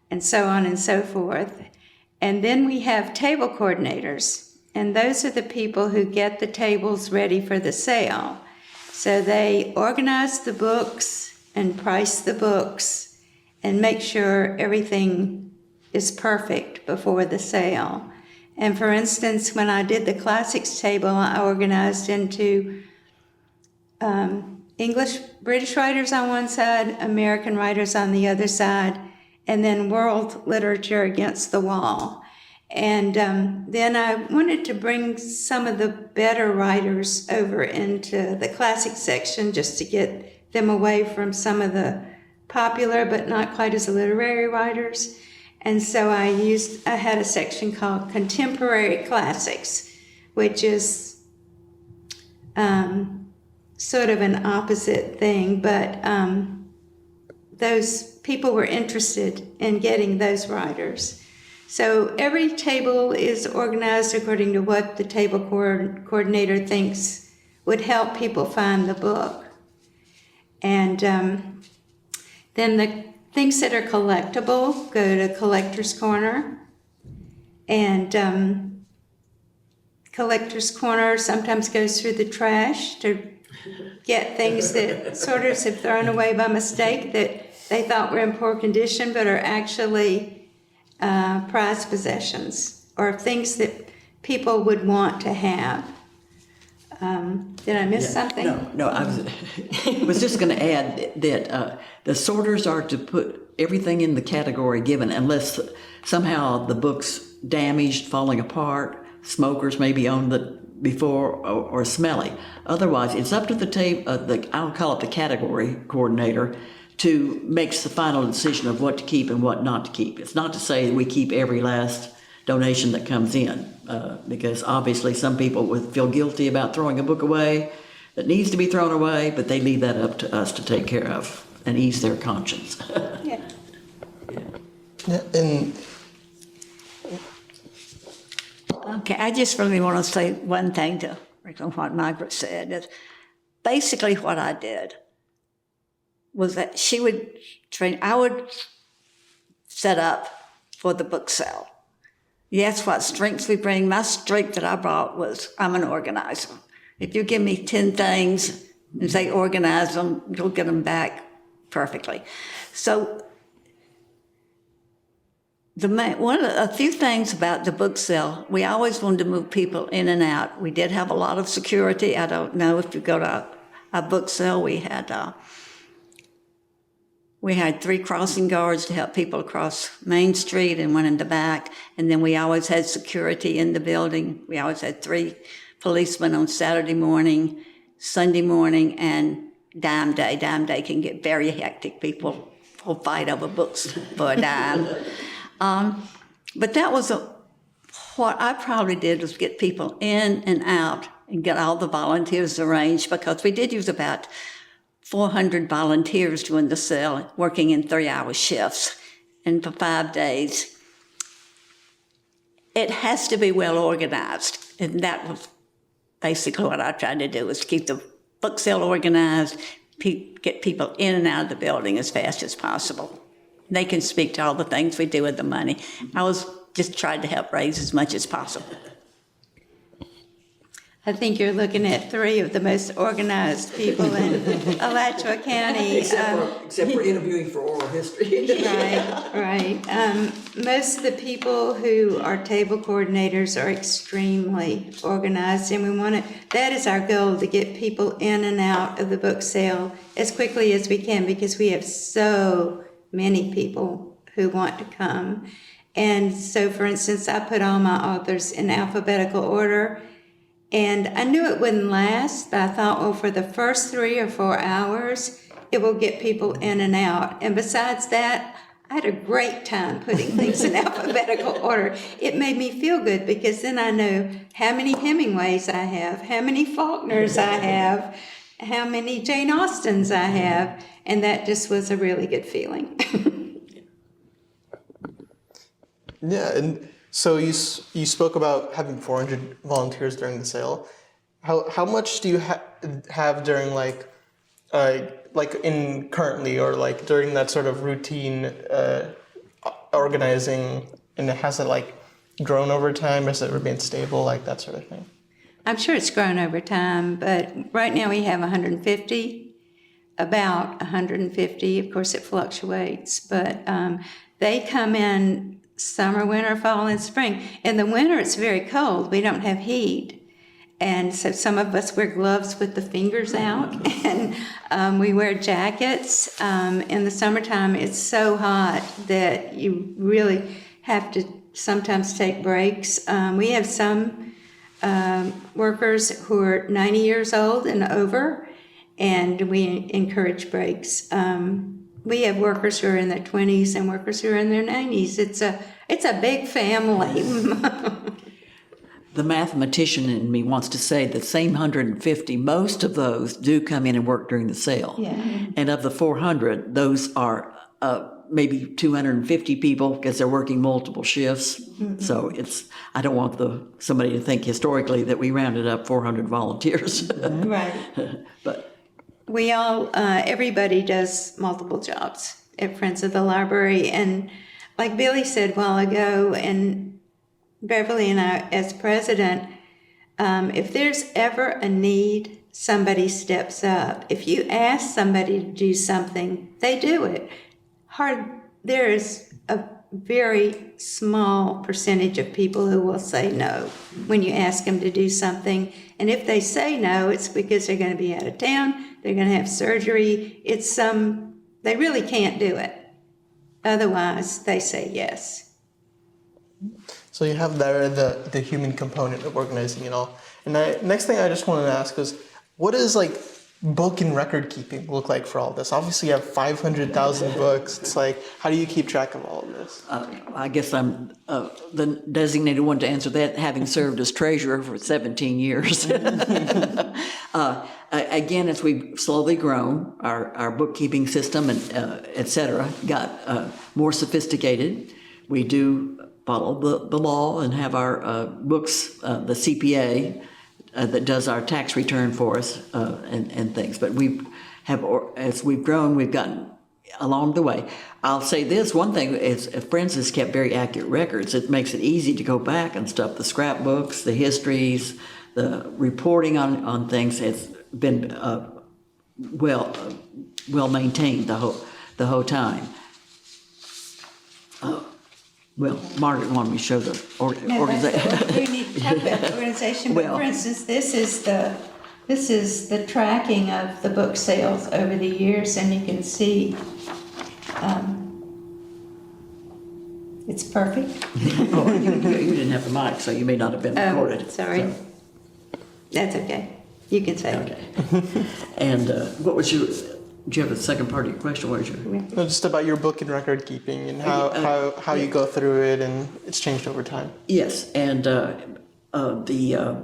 and so on and so forth. And then we have table coordinators, and those are the people who get the tables ready for the sale. So they organize the books and price the books and make sure everything is perfect before the sale. And for instance, when I did the classics table, I organized into English, British writers on one side, American writers on the other side, and then world literature against the wall. And then I wanted to bring some of the better writers over into the classic section just to get them away from some of the popular but not quite as literary writers. And so I had a section called Contemporary Classics, which is sort of an opposite thing, but those people were interested in getting those writers. So every table is organized according to what the table coordinator thinks would help people find the book. And then the things that are collectible go to Collector's Corner. And Collector's Corner sometimes goes through the trash to get things that sorters have thrown away by mistake that they thought were in poor condition but are actually prized possessions or things that people would want to have. Did I miss something?
No, I was just going to add that the sorters are to put everything in the category given unless somehow the book's damaged, falling apart, smokers maybe owned it before, or smelly. Otherwise, it's up to I'll call it the category coordinator, to makes the final decision of what to keep and what not to keep. It's not to say we keep every last donation that comes in, because obviously some people would feel guilty about throwing a book away that needs to be thrown away, but they leave that up to us to take care of and ease their conscience.
Yeah.
Yeah, and
Okay, I just really want to say one thing to what Margaret said. Is basically what I did was that she would train, I would set up for the book sale. Yes, what strengths we bring. My strength that I brought was I'm an organizer. If you give me 10 things and say organize them, you'll get them back perfectly. So a few things about the book sale, we always wanted to move people in and out. We did have a lot of security. I don't know if you go to our book sale, we had 3 crossing guards to help people across Main Street and one in the back. And then we always had security in the building. We always had 3 policemen on Saturday morning, Sunday morning, and dime day. Dime day can get very hectic. People will fight over books for a dime. But that was what I probably did was get people in and out and get all the volunteers arranged, because we did use about 400 volunteers during the sale, working in 3-hour shifts, and for 5 days. It has to be well organized, and that was basically what I tried to do, was keep the book sale organized, get people in and out of the building as fast as possible. They can speak to all the things we do with the money. I was just trying to help raise as much as possible.
I think you're looking at 3 of the most organized people in Alachua County.
Except for interviewing for oral history.
Right. Most of the people who are table coordinators are extremely organized, and that is our goal, to get people in and out of the book sale as quickly as we can, because we have so many people who want to come. And so, for instance, I put all my authors in alphabetical order, and I knew it wouldn't last, but I thought, well, for the first 3 or 4 hours, it will get people in and out. And besides that, I had a great time putting things in alphabetical order. It made me feel good because then I know how many Hemingways I have, how many Faulkners I have, how many Jane Austens I have, and that just was a really good feeling.
Yeah, and so you spoke about having 400 volunteers during the sale. How much do you have during like in currently or like during that sort of routine organizing, and has it like grown over time? Has it remained stable, like that sort of thing?
I'm sure it's grown over time, but right now we have 150, about 150. Of course, it fluctuates, but they come in summer, winter, fall, and spring. In the winter, it's very cold. We don't have heat. And so some of us wear gloves with the fingers out, and we wear jackets. In the summertime, it's so hot that you really have to sometimes take breaks. We have some workers who are 90 years old and over, and we encourage breaks. We have workers who are in their 20s and workers who are in their 90s. It's a big family.
The mathematician in me wants to say the same 150, most of those do come in and work during the sale.
Yeah.
And of the 400, those are maybe 250 people because they're working multiple shifts. Mm-hmm. So I don't want somebody to think historically that we rounded up 400 volunteers.
Right.
But
we all, everybody does multiple jobs at Friends of the Library. And like Billy said a while ago, and Beverly and I, as president, if there's ever a need, somebody steps up. If you ask somebody to do something, they do it. There is a very small percentage of people who will say no when you ask them to do something. And if they say no, it's because they're going to be out of town, they're going to have surgery. They really can't do it. Otherwise, they say yes.
So you have there the human component of organizing it all. And next thing I just wanted to ask was, what does like book and record keeping look like for all this? Obviously you have 500,000 books. It's like, how do you keep track of all of this?
I guess I'm the designated one to answer that, having served as treasurer for 17 years. Again, as we've slowly grown, our bookkeeping system and et cetera got more sophisticated. We do follow the law and have our books, the CPA that does our tax return for us and things. But as we've grown, we've gotten along the way. I'll say this, one thing is Friends has kept very accurate records. It makes it easy to go back and stuff. The scrapbooks, the histories, the reporting on things has been well maintained the whole time. Well, Margaret wanted me to show the organization.
We need to talk about the organization. But for instance, this is the tracking of the book sales over the years, and you can see it's perfect.
Oh, you didn't have the mic, so you may not have been recorded.
Sorry.
So.
That's okay. You can say it.
Okay. And what was your? Do you have a second part of your question? What was your?
No, just about your book and record keeping and how you go through it, and it's changed over time.
Yes, and the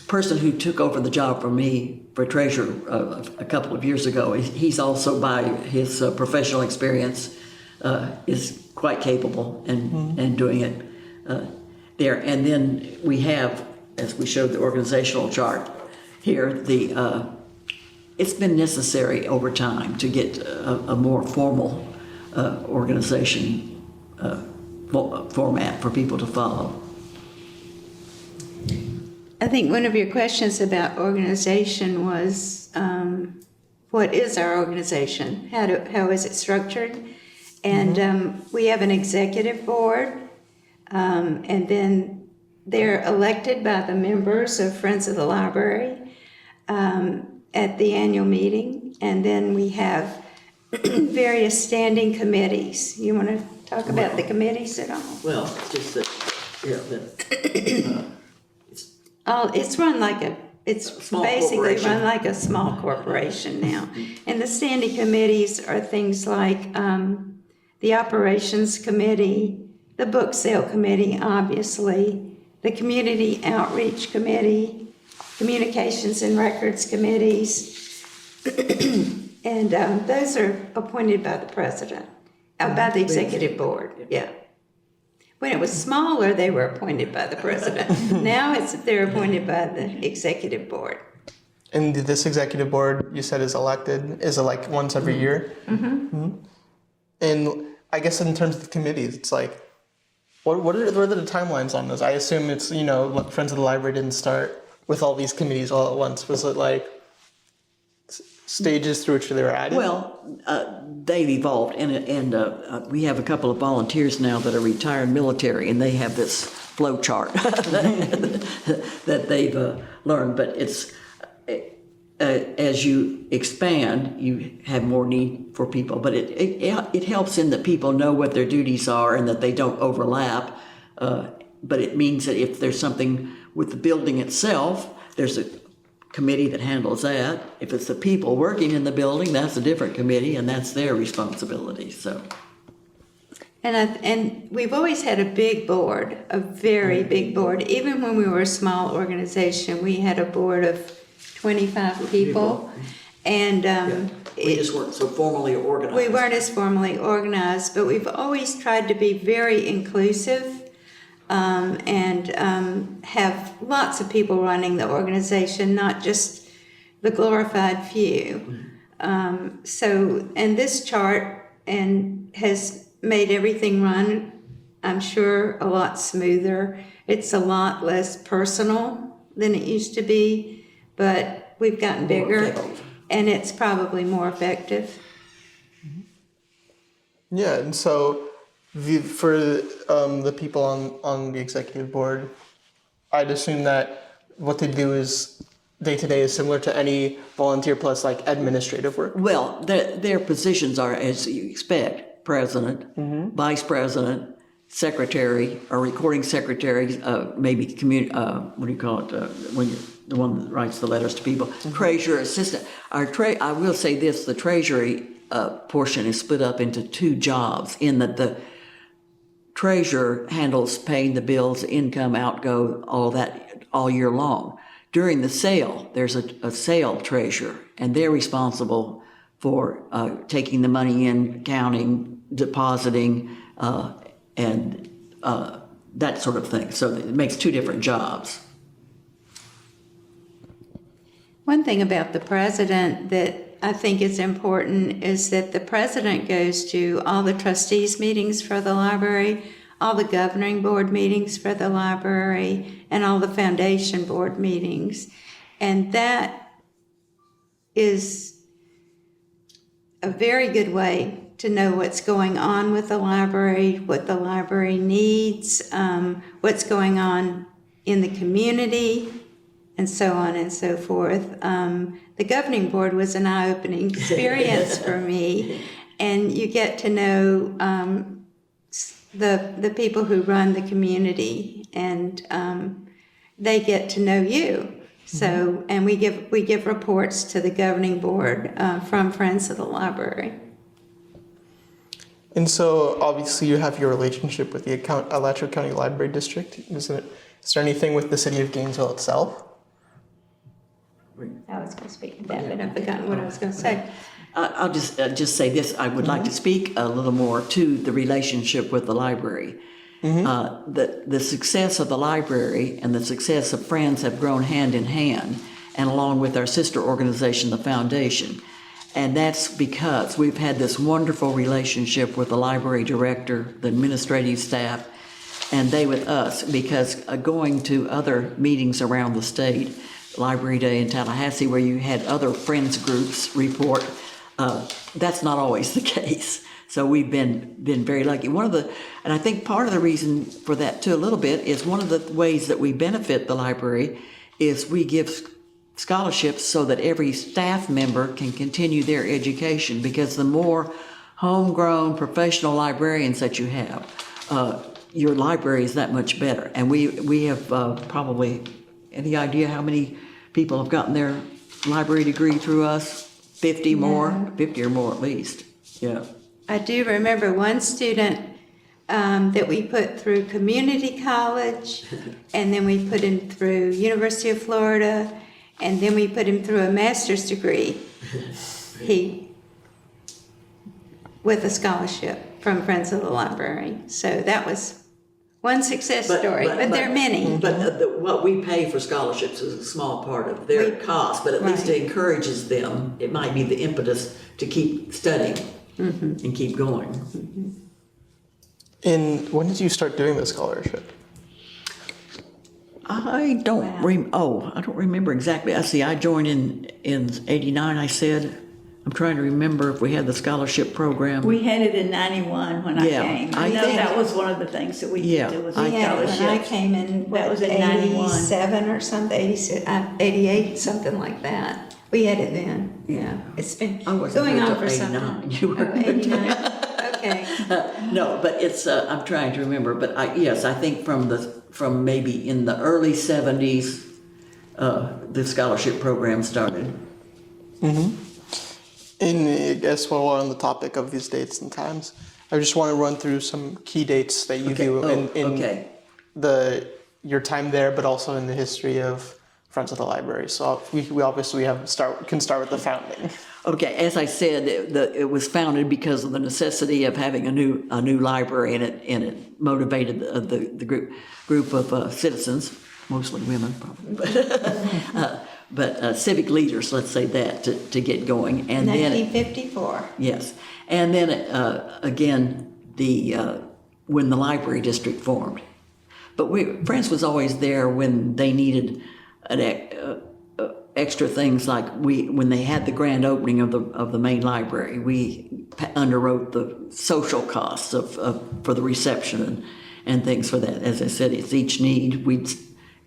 person who took over the job from me for treasurer a couple of years ago, he's also, by his professional experience, is quite capable and doing it there. And then we have, as we showed the organizational chart here, it's been necessary over time to get a more formal organization format for people to follow.
I think one of your questions about organization was, what is our organization? How is it structured? And we have an executive board, and then they're elected by the members of Friends of the Library at the annual meeting, and then we have various standing committees. You want to talk about the committees at all?
Well, it's just that,
It's run like a it's
Small
basically
corporation.
run like a small corporation now. And the standing committees are things like the operations committee, the Booksale committee, obviously, the community outreach committee, communications and records committees, and those are appointed by the president, by the executive board, yeah. When it was smaller, they were appointed by the president. Now they're appointed by the executive board.
And this executive board, you said, is elected, is it like once every year? Mm-hmm. And I guess in terms of the committees, it's like, what are the timelines on this? I assume it's, Friends of the Library didn't start with all these committees all at once. Was it like stages through which they were added?
Well, they've evolved, and we have a couple of volunteers now that are retired military, and they have this flow chart that they've learned. But it's as you expand, you have more need for people. But it helps in that people know what their duties are and that they don't overlap. But it means that if there's something with the building itself, there's a committee that handles that. If it's the people working in the building, that's a different committee, and that's their responsibility. So,
And we've always had a big board, a very big board. Even when we were a small organization, we had a board of 25 people, and
we just weren't so formally organized.
we weren't as formally organized, but we've always tried to be very inclusive. And have lots of people running the organization, not just the glorified few. And this chart has made everything run, I'm sure, a lot smoother. It's a lot less personal than it used to be, but we've gotten bigger, and it's probably more effective.
Yeah, and so for the people on the executive board, I'd assume that what they do is day-to-day is similar to any volunteer plus like administrative work.
Well, their positions are, as you expect, president, vice president, secretary, or recording secretary, maybe what do you call it, when you're the one that writes the letters to people, treasurer, assistant. I will say this, the treasury portion is split up into two jobs, in that the treasurer handles paying the bills, income, outgo, all that, all year long. During the sale, there's a sale treasurer, and they're responsible for taking the money in, counting, depositing, and that sort of thing. So it makes two different jobs.
One thing about the president that I think is important is that the president goes to all the trustees meetings for the library, all the governing board meetings for the library, and all the foundation board meetings. And that is a very good way to know what's going on with the library, what the library needs, what's going on in the community, and so on and so forth. The governing board was an eye-opening experience for me, and you get to know the people who run the community, and they get to know you. So, and we give reports to the governing board from Friends of the Library.
And so obviously you have your relationship with the Alachua County Library District. Is there anything with the city of Gainesville itself?
I was going to speak to that, but I've forgotten what I was going to say.
I'll just say this. I would like to speak a little more to the relationship with the library. The success of the library and the success of Friends have grown hand in hand, and along with our sister organization, the Foundation. And that's because we've had this wonderful relationship with the library director, the administrative staff, and they with us, because going to other meetings around the state, Library Day in Tallahassee, where you had other Friends groups report, that's not always the case. So we've been very lucky. And I think part of the reason for that too, a little bit, is one of the ways that we benefit the library is we give scholarships so that every staff member can continue their education, because the more homegrown professional librarians that you have, your library is that much better. And we have probably, any idea how many people have gotten their library degree through us, 50 or more at least, yeah.
I do remember one student that we put through community college, and then we put him through University of Florida, and then we put him through a master's degree. With a scholarship from Friends of the Library. So that was one success story, but there are many.
But what we pay for scholarships is a small part of their cost, but at least it encourages them. It might be the impetus to keep studying and keep going.
And when did you start doing the scholarship?
I don't remember exactly. I joined in '89. I said, I'm trying to remember if we had the scholarship program.
We had it in 91 when I came. I know that was one of the things that we did do was
We had it when I came in,
That was in 91.
87 or something, 88, something like that. We had it then, yeah. It's been going on for some time.
You were
89, okay.
No, but it's, I'm trying to remember, but I think from maybe in the early 70s, the scholarship program started.
Mm-hmm. And I guess while we're on the topic of these dates and times, I just want to run through some key dates that you do in your time there, but also in the history of Friends of the Library. So we obviously can start with the founding.
Okay, as I said, it was founded because of the necessity of having a new library, and it motivated the group of citizens, mostly women, probably, but civic leaders, let's say that, to get going. And
1954.
Yes, and then again when the library district formed. But Friends was always there when they needed extra things, like when they had the grand opening of the main library, we underwrote the social costs for the reception and things for that. As I said, it's each need we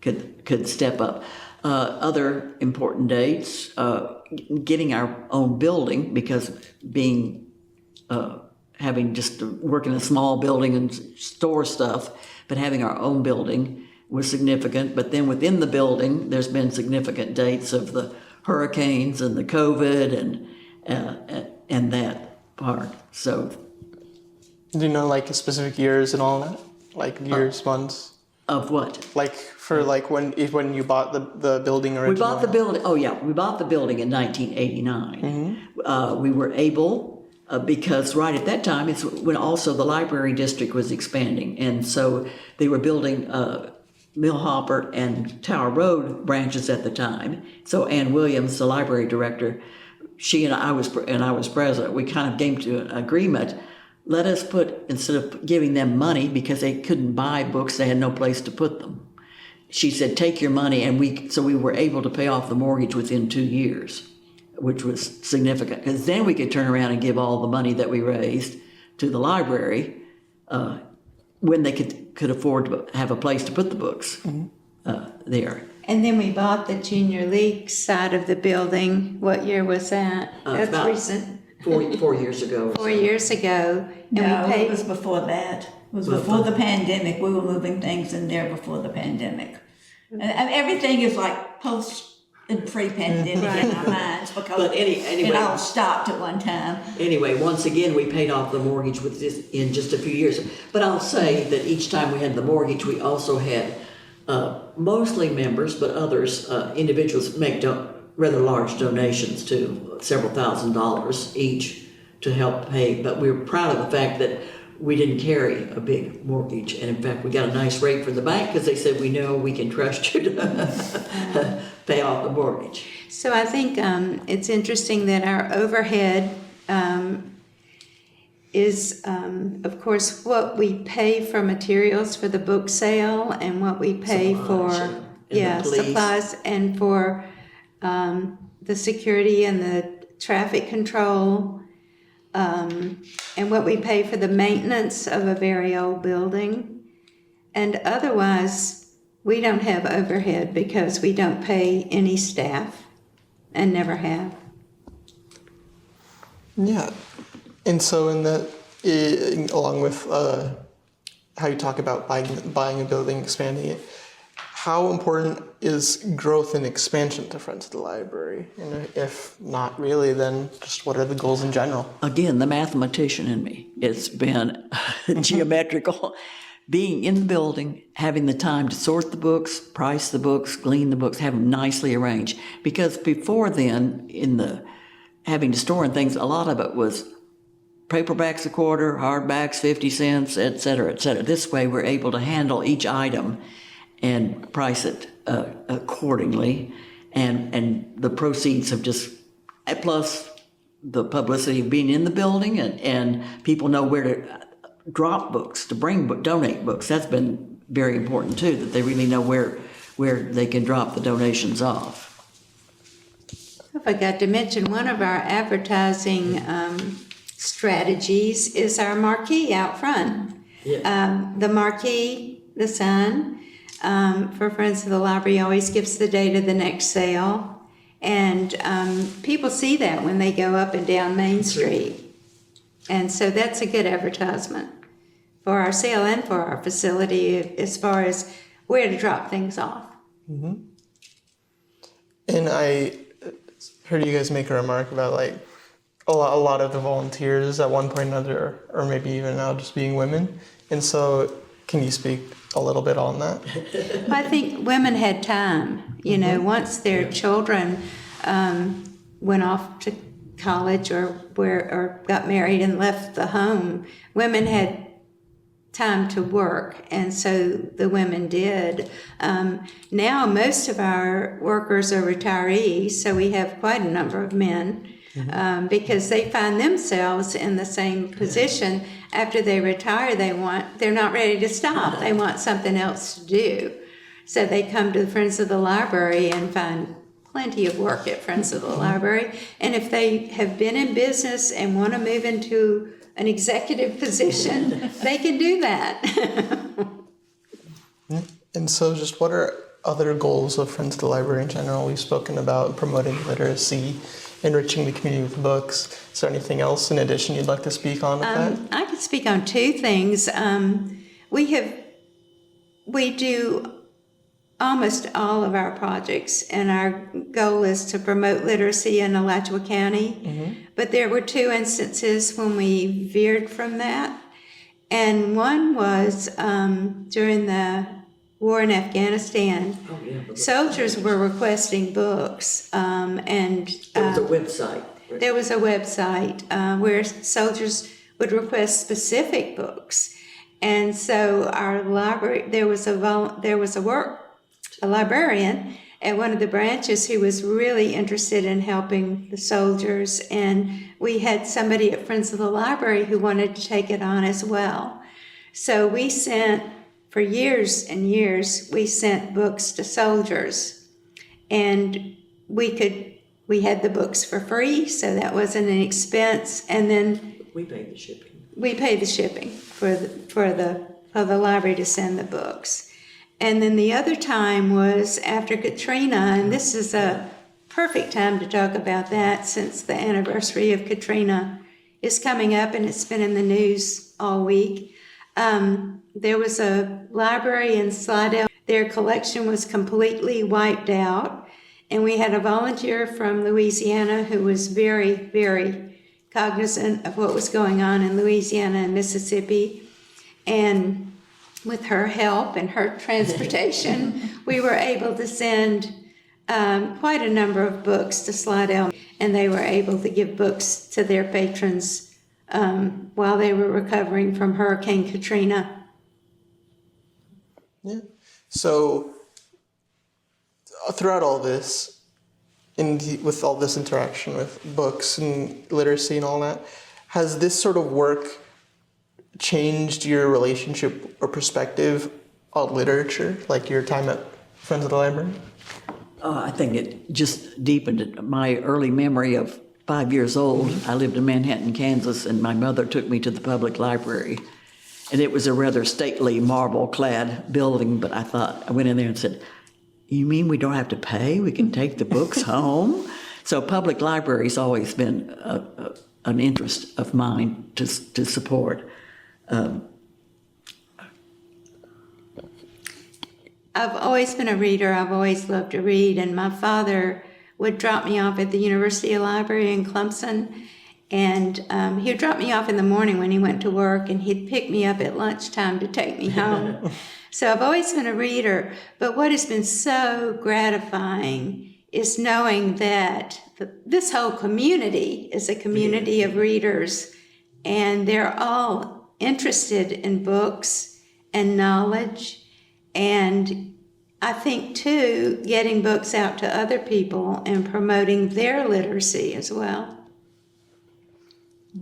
could step up. Other important dates, getting our own building, because having just work in a small building and store stuff, but having our own building was significant. But then within the building, there's been significant dates of the hurricanes and the COVID and that part. So,
do you know like specific years and all that, like years, months?
Of what?
Like for like when you bought the building originally?
We bought the building. Oh yeah, we bought the building in 1989. Mm-hmm. We were able because right at that time it's when also the library district was expanding, and so they were building Millhopper and Tower Road branches at the time. So Ann Williams, the library director, she and I was president. We kind of came to an agreement. Let us instead of giving them money because they couldn't buy books, they had no place to put them. She said, take your money, and we were able to pay off the mortgage within 2 years, which was significant, because then we could turn around and give all the money that we raised to the library when they could afford to have a place to put the books there.
And then we bought the junior league side of the building. What year was that? That's recent.
4 years ago.
4 years ago.
And it was before that. It was before the pandemic. We were moving things in there before the pandemic. And everything is like post and pre-pandemic in our minds, because it all stopped at one time.
Anyway, once again, we paid off the mortgage in just a few years. But I'll say that each time we had the mortgage, we also had mostly members, but others, individuals, make rather large donations too, several $1,000s each to help pay. But we were proud of the fact that we didn't carry a big mortgage. And in fact, we got a nice rate from the bank because they said, we know we can trust you to pay off the mortgage.
So I think it's interesting that our overhead is, of course, what we pay for materials for the book sale and what we pay supplies and for the security and the traffic control, and what we pay for the maintenance of a very old building. And otherwise, we don't have overhead because we don't pay any staff and never have.
Yeah. And so along with how you talk about buying a building, expanding it, how important is growth and expansion to Friends of the Library? And if not really, then just what are the goals in general?
Again, the mathematician in me. It's been geometrical. Being in the building, having the time to sort the books, price the books, glean the books, have them nicely arranged. Because before then, in the having to store and things, a lot of it was paperbacks a quarter, hardbacks 50 cents, et cetera, et cetera. This way, we're able to handle each item and price it accordingly. And the proceeds have just, plus the publicity of being in the building and people know where to drop books, to donate books. That's been very important too, that they really know where they can drop the donations off.
I forgot to mention one of our advertising strategies is our marquee out front.
Yeah.
The marquee, the sign, for Friends of the Library always gives the date of the next sale. And people see that when they go up and down Main Street. And so that's a good advertisement for our sale and for our facility as far as where to drop things off.
Mm-hmm. And I heard you guys make a remark about like a lot of the volunteers at one point or another, or maybe even now just being women. And so can you speak a little bit on that?
I think women had time, once their children went off to college or got married and left the home, women had time to work, and so the women did. Now most of our workers are retirees, so we have quite a number of men because they find themselves in the same position. After they retire, they're not ready to stop. They want something else to do. So they come to the Friends of the Library and find plenty of work at Friends of the Library. And if they have been in business and want to move into an executive position, they can do that.
And so just what are other goals of Friends of the Library in general? We've spoken about promoting literacy, enriching the community with books. Is there anything else in addition you'd like to speak on with that?
I could speak on two things. We do almost all of our projects, and our goal is to promote literacy in Alachua County. Mm-hmm. But there were two instances when we veered from that. And one was during the war in Afghanistan. Soldiers were requesting books. And
there was a website.
There was a website where soldiers would request specific books. And so our library, there was a librarian at one of the branches who was really interested in helping the soldiers, and we had somebody at Friends of the Library who wanted to take it on as well. So we sent, for years and years, we sent books to soldiers, and we had the books for free, so that wasn't an expense, and then
we paid the shipping.
We paid the shipping for the library to send the books. And then the other time was after Katrina, and this is a perfect time to talk about that since the anniversary of Katrina is coming up and it's been in the news all week. There was a library in Slidell. Their collection was completely wiped out, and we had a volunteer from Louisiana who was very, very cognizant of what was going on in Louisiana and Mississippi. And with her help and her transportation, we were able to send quite a number of books to Slidell, and they were able to give books to their patrons while they were recovering from Hurricane Katrina.
Yeah. So throughout all this, with all this interaction with books and literacy and all that, has this sort of work changed your relationship or perspective on literature, like your time at Friends of the Library?
I think it just deepened it. My early memory of 5 years old, I lived in Manhattan, Kansas, and my mother took me to the public library. And it was a rather stately marble-clad building, but I went in there and said, "You mean we don't have to pay? We can take the books home?" So public library's always been an interest of mine to
I've always been a reader. I've always loved to read, and my father would drop me off at the University Library in Clemson, and he would drop me off in the morning when he went to work, and he'd pick me up at lunchtime to take me home. So I've always been a reader, but what has been so gratifying is knowing that this whole community is a community of readers, and they're all interested in books and knowledge. And I think, too, getting books out to other people and promoting their literacy as well.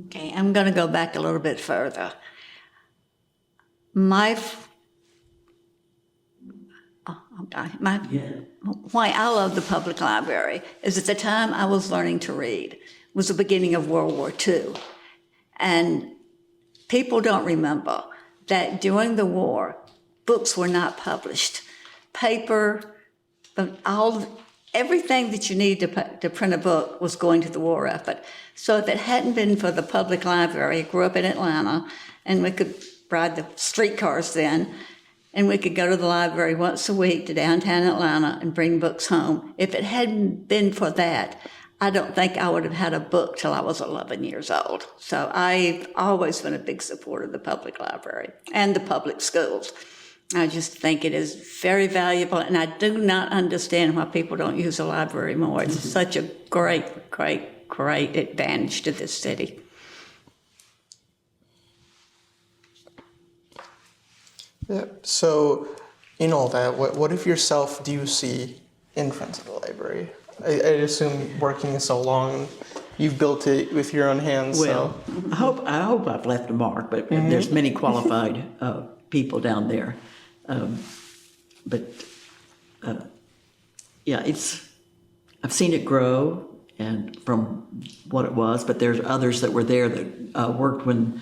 Okay, I'm going to go back a little bit further. Why I love the public library is at the time I was learning to read was the beginning of World War II. And people don't remember that during the war, books were not published. Paper, everything that you needed to print a book was going to the war effort. So if it hadn't been for the public library, I grew up in Atlanta, and we could ride the streetcars then, and we could go to the library once a week to downtown Atlanta and bring books home. If it hadn't been for that, I don't think I would have had a book till I was 11 years old. So I've always been a big supporter of the public library and the public schools. I just think it is very valuable, and I do not understand why people don't use the library more. It's such a great, great, great advantage to this city.
Yeah. So, in all that, what of yourself do you see in Friends of the Library? I assume working so long, you've built it with your own hands.
Well,
so.
I hope I've left a mark, but there's many qualified people down there. Yeah, I've seen it grow and from what it was, but there's others that were there that worked when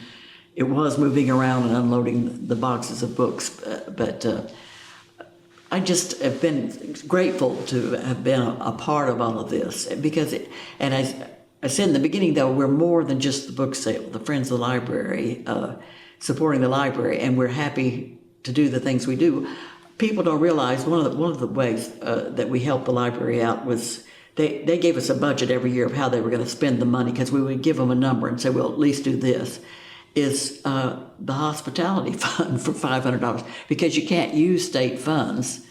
it was moving around and unloading the boxes of books. I just have been grateful to have been a part of all of this because I said in the beginning, though, we're more than just the book sale, the Friends of the Library, supporting the library, and we're happy to do the things we do. People don't realize one of the ways that we helped the library out was they gave us a budget every year of how they were going to spend the money, because we would give them a number and say, we'll at least do this. Is the hospitality fund for $500, because you can't use state funds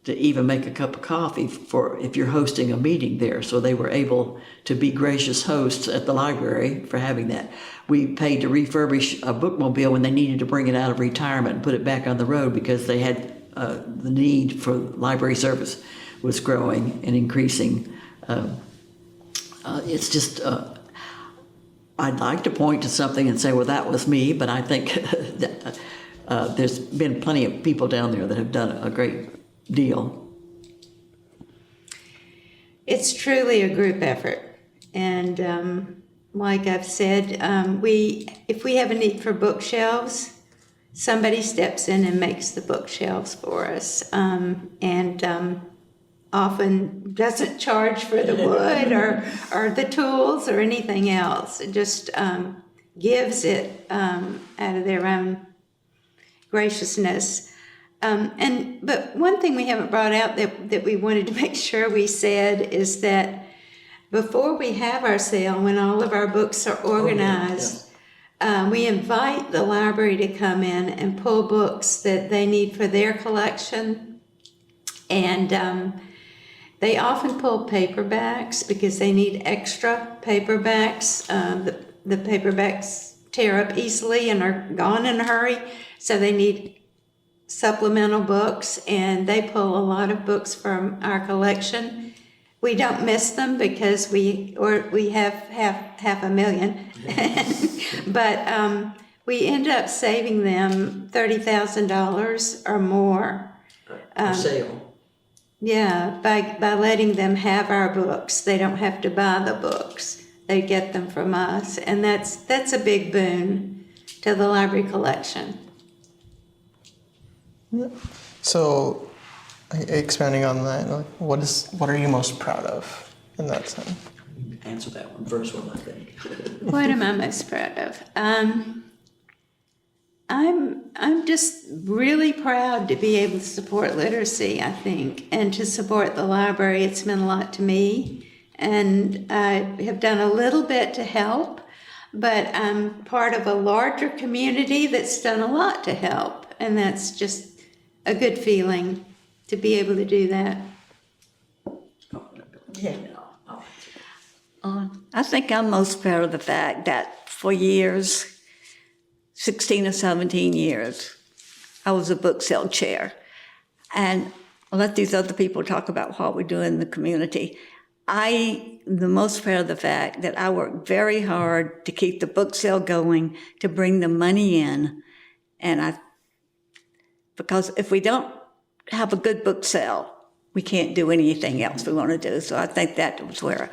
to even make a cup of coffee for if you're hosting a meeting there. So they were able to be gracious hosts at the library for having that. We paid to refurbish a bookmobile when they needed to bring it out of retirement and put it back on the road because they had the need for library service was growing and increasing. It's just, I'd like to point to something and say, well, that was me, but I think that, there's been plenty of people down there that have done a great deal.
It's truly a group effort. And like I've said, if we have a need for bookshelves, somebody steps in and makes the bookshelves for us. Often doesn't charge for the wood or the tools or anything else. It just gives it out of their own graciousness. But one thing we haven't brought out that we wanted to make sure we said is that before we have our sale, when all of our books are organized, we invite the library to come in and pull books that they need for their collection. And they often pull paperbacks because they need extra paperbacks. The paperbacks tear up easily and are gone in a hurry, so they need supplemental books, and they pull a lot of books from our collection. We don't miss them because we have half a million, but we end up saving them $30,000 or more.
For sale.
Yeah, by letting them have our books. They don't have to buy the books. They get them from us, and that's a big boon to the library collection.
So, expanding on that, what are you most proud of in that sense?
Answer that one first one, I think.
What am I most proud of? I'm just really proud to be able to support literacy, I think, and to support the library. It's meant a lot to me, and I have done a little bit to help, but I'm part of a larger community that's done a lot to help, and that's just a good feeling to be able to do that.
I think I'm most proud of the fact that for years, 16 or 17 years, I was a Booksale chair. And I'll let these other people talk about what we do in the community. I'm the most proud of the fact that I worked very hard to keep the Booksale going, to bring the money in. Because if we don't have a good book sale, we can't do anything else we want to do. So I think that was where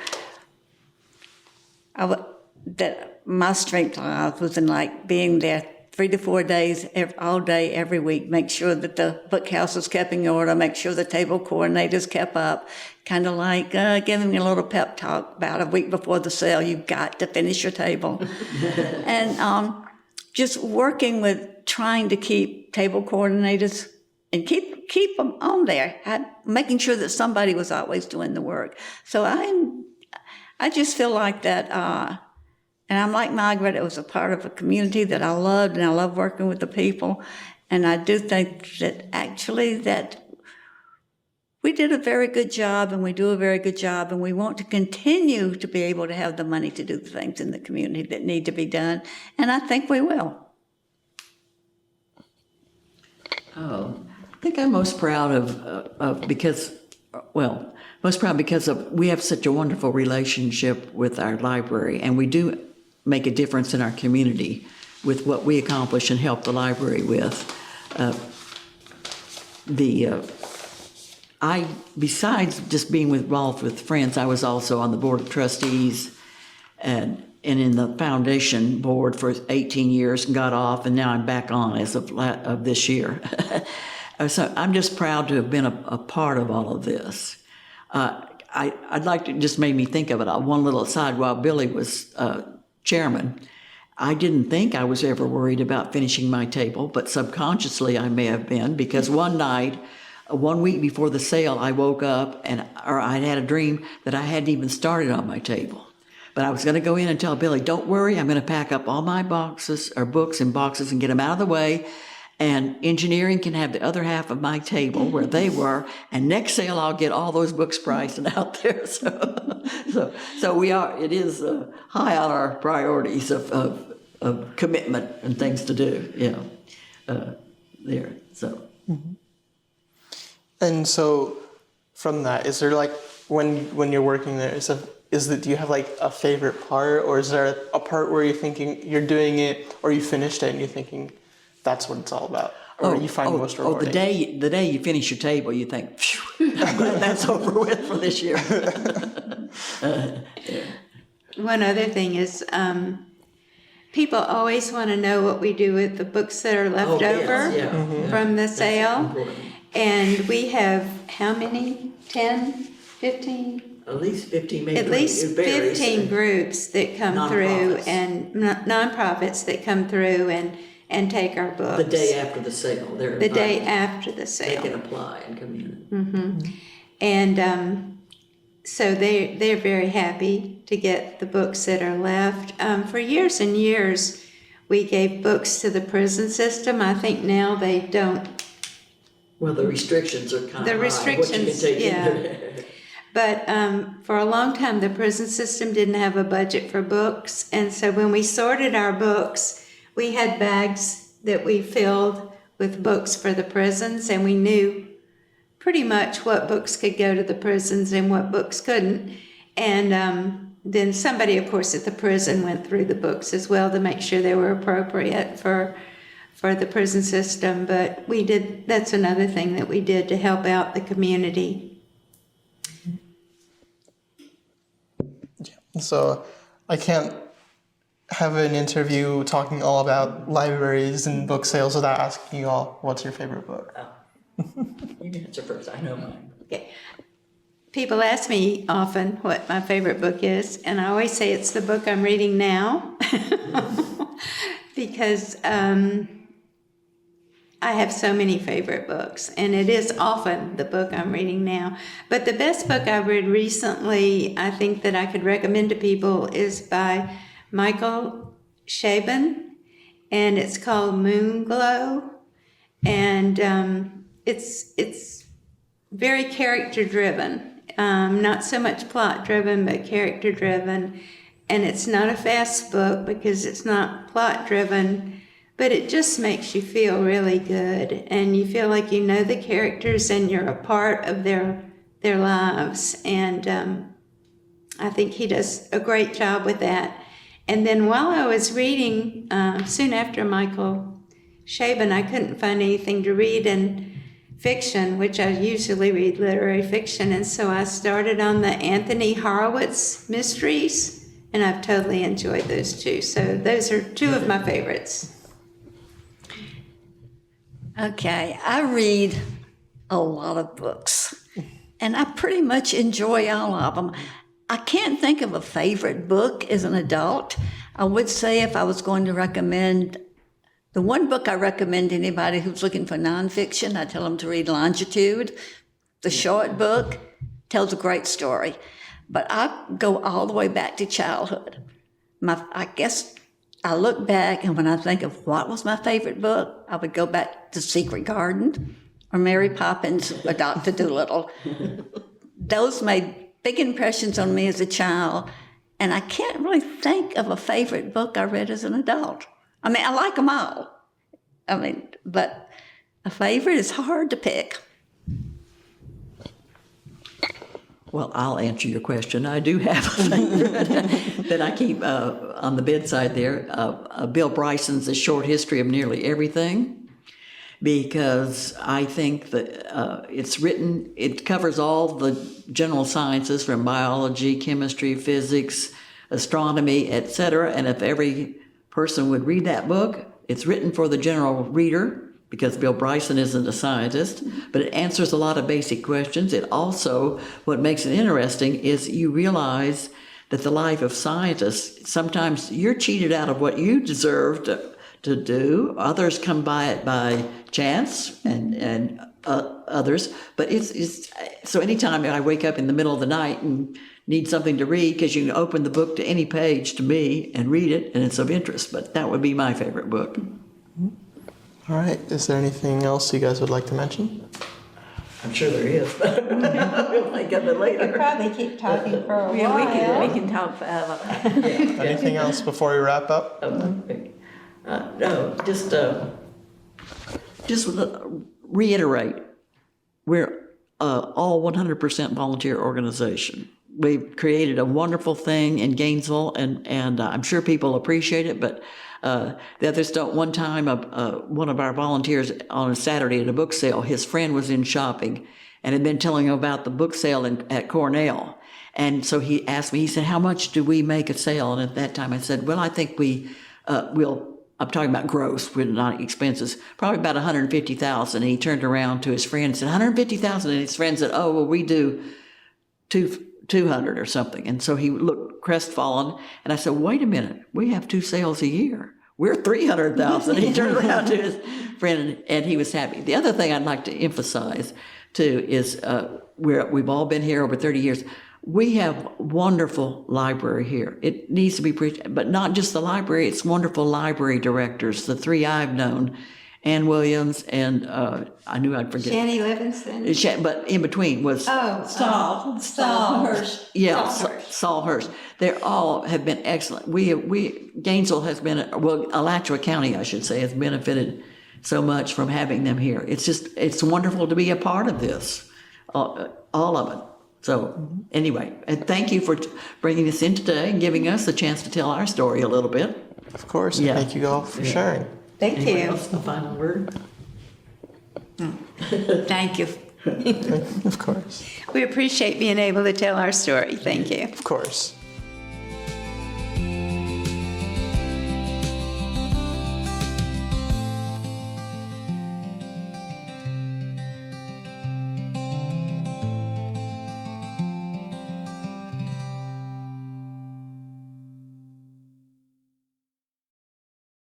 that my strength was in like being there 3 to 4 days, all day, every week, make sure that the book house was kept in order, make sure the table coordinators kept up, kind of like giving me a little pep talk about a week before the sale, you've got to finish your table. And just working with trying to keep table coordinators and keep them on there, making sure that somebody was always doing the work. So I just feel like that, and I'm like Margaret, it was a part of a community that I loved, and I love working with the people. And I do think that actually that we did a very good job, and we do a very good job, and we want to continue to be able to have the money to do the things in the community that need to be done, and I think we will.
Oh, I think I'm most proud of because we have such a wonderful relationship with our library, and we do make a difference in our community with what we accomplish and help the library with. Besides just being involved with friends, I was also on the board of trustees and in the foundation board for 18 years and got off, and now I'm back on as of this year. So I'm just proud to have been a part of all of this. I'd like to, just made me think of it, one little aside, while Billy was chairman, I didn't think I was ever worried about finishing my table, but subconsciously I may have been, because one night, 1 week before the sale, I woke up or I had a dream that I hadn't even started on my table. But I was going to go in and tell Billy, don't worry, I'm going to pack up all my boxes or books in boxes and get them out of the way. And engineering can have the other half of my table where they were. And next sale, I'll get all those books priced and out there. So we are, it is high on our priorities of commitment and things to do, there, so.
Mm-hmm. And so from that, is there like, when you're working there, do you have like a favorite part, or is there a part where you're thinking you're doing it, or you finished it and you're thinking that's what it's all about, or you find most rewarding?
The day you finish your table, you think, phew, I'm glad that's over with for this year. Yeah.
One other thing is, people always want to know what we do with the books that are left over from the sale. And we have how many? 10, 15?
At least 15, maybe.
At least 15 groups that come through, and nonprofits that come through and take our books.
The day after the sale.
The day after the sale.
They can apply and come in.
Mm-hmm. And so they're very happy to get the books that are left. For years and years, we gave books to the prison system. I think now they don't.
Well, the restrictions are kind of
The restrictions,
high, what you can take.
But for a long time, the prison system didn't have a budget for books. And so when we sorted our books, we had bags that we filled with books for the prisons, and we knew pretty much what books could go to the prisons and what books couldn't. And then somebody, of course, at the prison went through the books as well to make sure they were appropriate for the prison system. But that's another thing that we did to help out the community.
So I can't have an interview talking all about libraries and book sales without asking you all, what's your favorite book?
You can answer first. I know mine.
Okay. People ask me often what my favorite book is, and I always say it's the book I'm reading now. Because I have so many favorite books, and it is often the book I'm reading now. But the best book I read recently, I think that I could recommend to people, is by Michael Chabon, and it's called Moonglow. And it's very character-driven, not so much plot-driven, but character-driven. And it's not a fast book because it's not plot-driven, but it just makes you feel really good. And you feel like you know the characters and you're a part of their lives. And I think he does a great job with that. And then while I was reading, soon after Michael Chabon, I couldn't find anything to read in fiction, which I usually read literary fiction. And so I started on the Anthony Horowitz mysteries, and I've totally enjoyed those too. So those are two of my favorites.
Okay, I read a lot of books, and I pretty much enjoy all of them. I can't think of a favorite book as an adult. I would say if I was going to recommend, the one book I recommend to anybody who's looking for nonfiction, I tell them to read Longitude. The short book tells a great story, but I go all the way back to childhood. I guess I look back, and when I think of what was my favorite book, I would go back to Secret Garden or Mary Poppins or Dr. Dolittle. Those made big impressions on me as a child, and I can't really think of a favorite book I read as an adult. I mean, I like them all. But a favorite is hard to pick.
Well, I'll answer your question. I do have a favorite that I keep on the bedside there. Bill Bryson's A Short History of Nearly Everything, because I think that it covers all the general sciences from biology, chemistry, physics, astronomy, etc. And if every person would read that book, it's written for the general reader, because Bill Bryson isn't a scientist, but it answers a lot of basic questions. It also, what makes it interesting is you realize that the life of scientists, sometimes you're cheated out of what you deserve to do. Others come by it by chance, and others. But it's so anytime I wake up in the middle of the night and need something to read, because you can open the book to any page to me and read it, and it's of interest. But that would be my favorite book.
All right. Is there anything else you guys would like to mention?
I'm sure there is, but we'll think of it later.
Probably keep talking for a while.
Yeah, we can talk forever.
Anything else before we wrap up?
No, just reiterate, we're all 100% volunteer organization. We've created a wonderful thing in Gainesville, and I'm sure people appreciate it, but the others don't. One time, one of our volunteers on a Saturday at a book sale, his friend was in shopping and had been telling him about the book sale at Cornell. And so he asked me, he said, how much do we make a sale? And at that time I said, well, I think I'm talking about gross, not expenses, probably about $150,000. And he turned around to his friend and said, $150,000. And his friend said, oh, well, we do 200 or something. And so he looked crestfallen, and I said, wait a minute, we have 2 sales a year. We're 300,000. He turned around to his friend, and he was happy. The other thing I'd like to emphasize too is we've all been here over 30 years. We have wonderful library here. It needs to be but not just the library, it's wonderful library directors, the 3 I've known, Ann Williams, and I knew I'd forget.
Jenny Livingston.
But in between was
Saul Hirsch.
Yeah, Saul Hirsch. They all have been excellent. Gainesville has been, Alachua County, I should say, has benefited so much from having them here. It's wonderful to be a part of this, all of it. So anyway, and thank you for bringing us in today and giving us a chance to tell our story a little bit.
Of course. Yeah. Thank you all for sharing.
Thank
Anyone
you.
else, a final word?
Thank you.
Of course.
We appreciate being able to tell our story. Thank you.
Of course.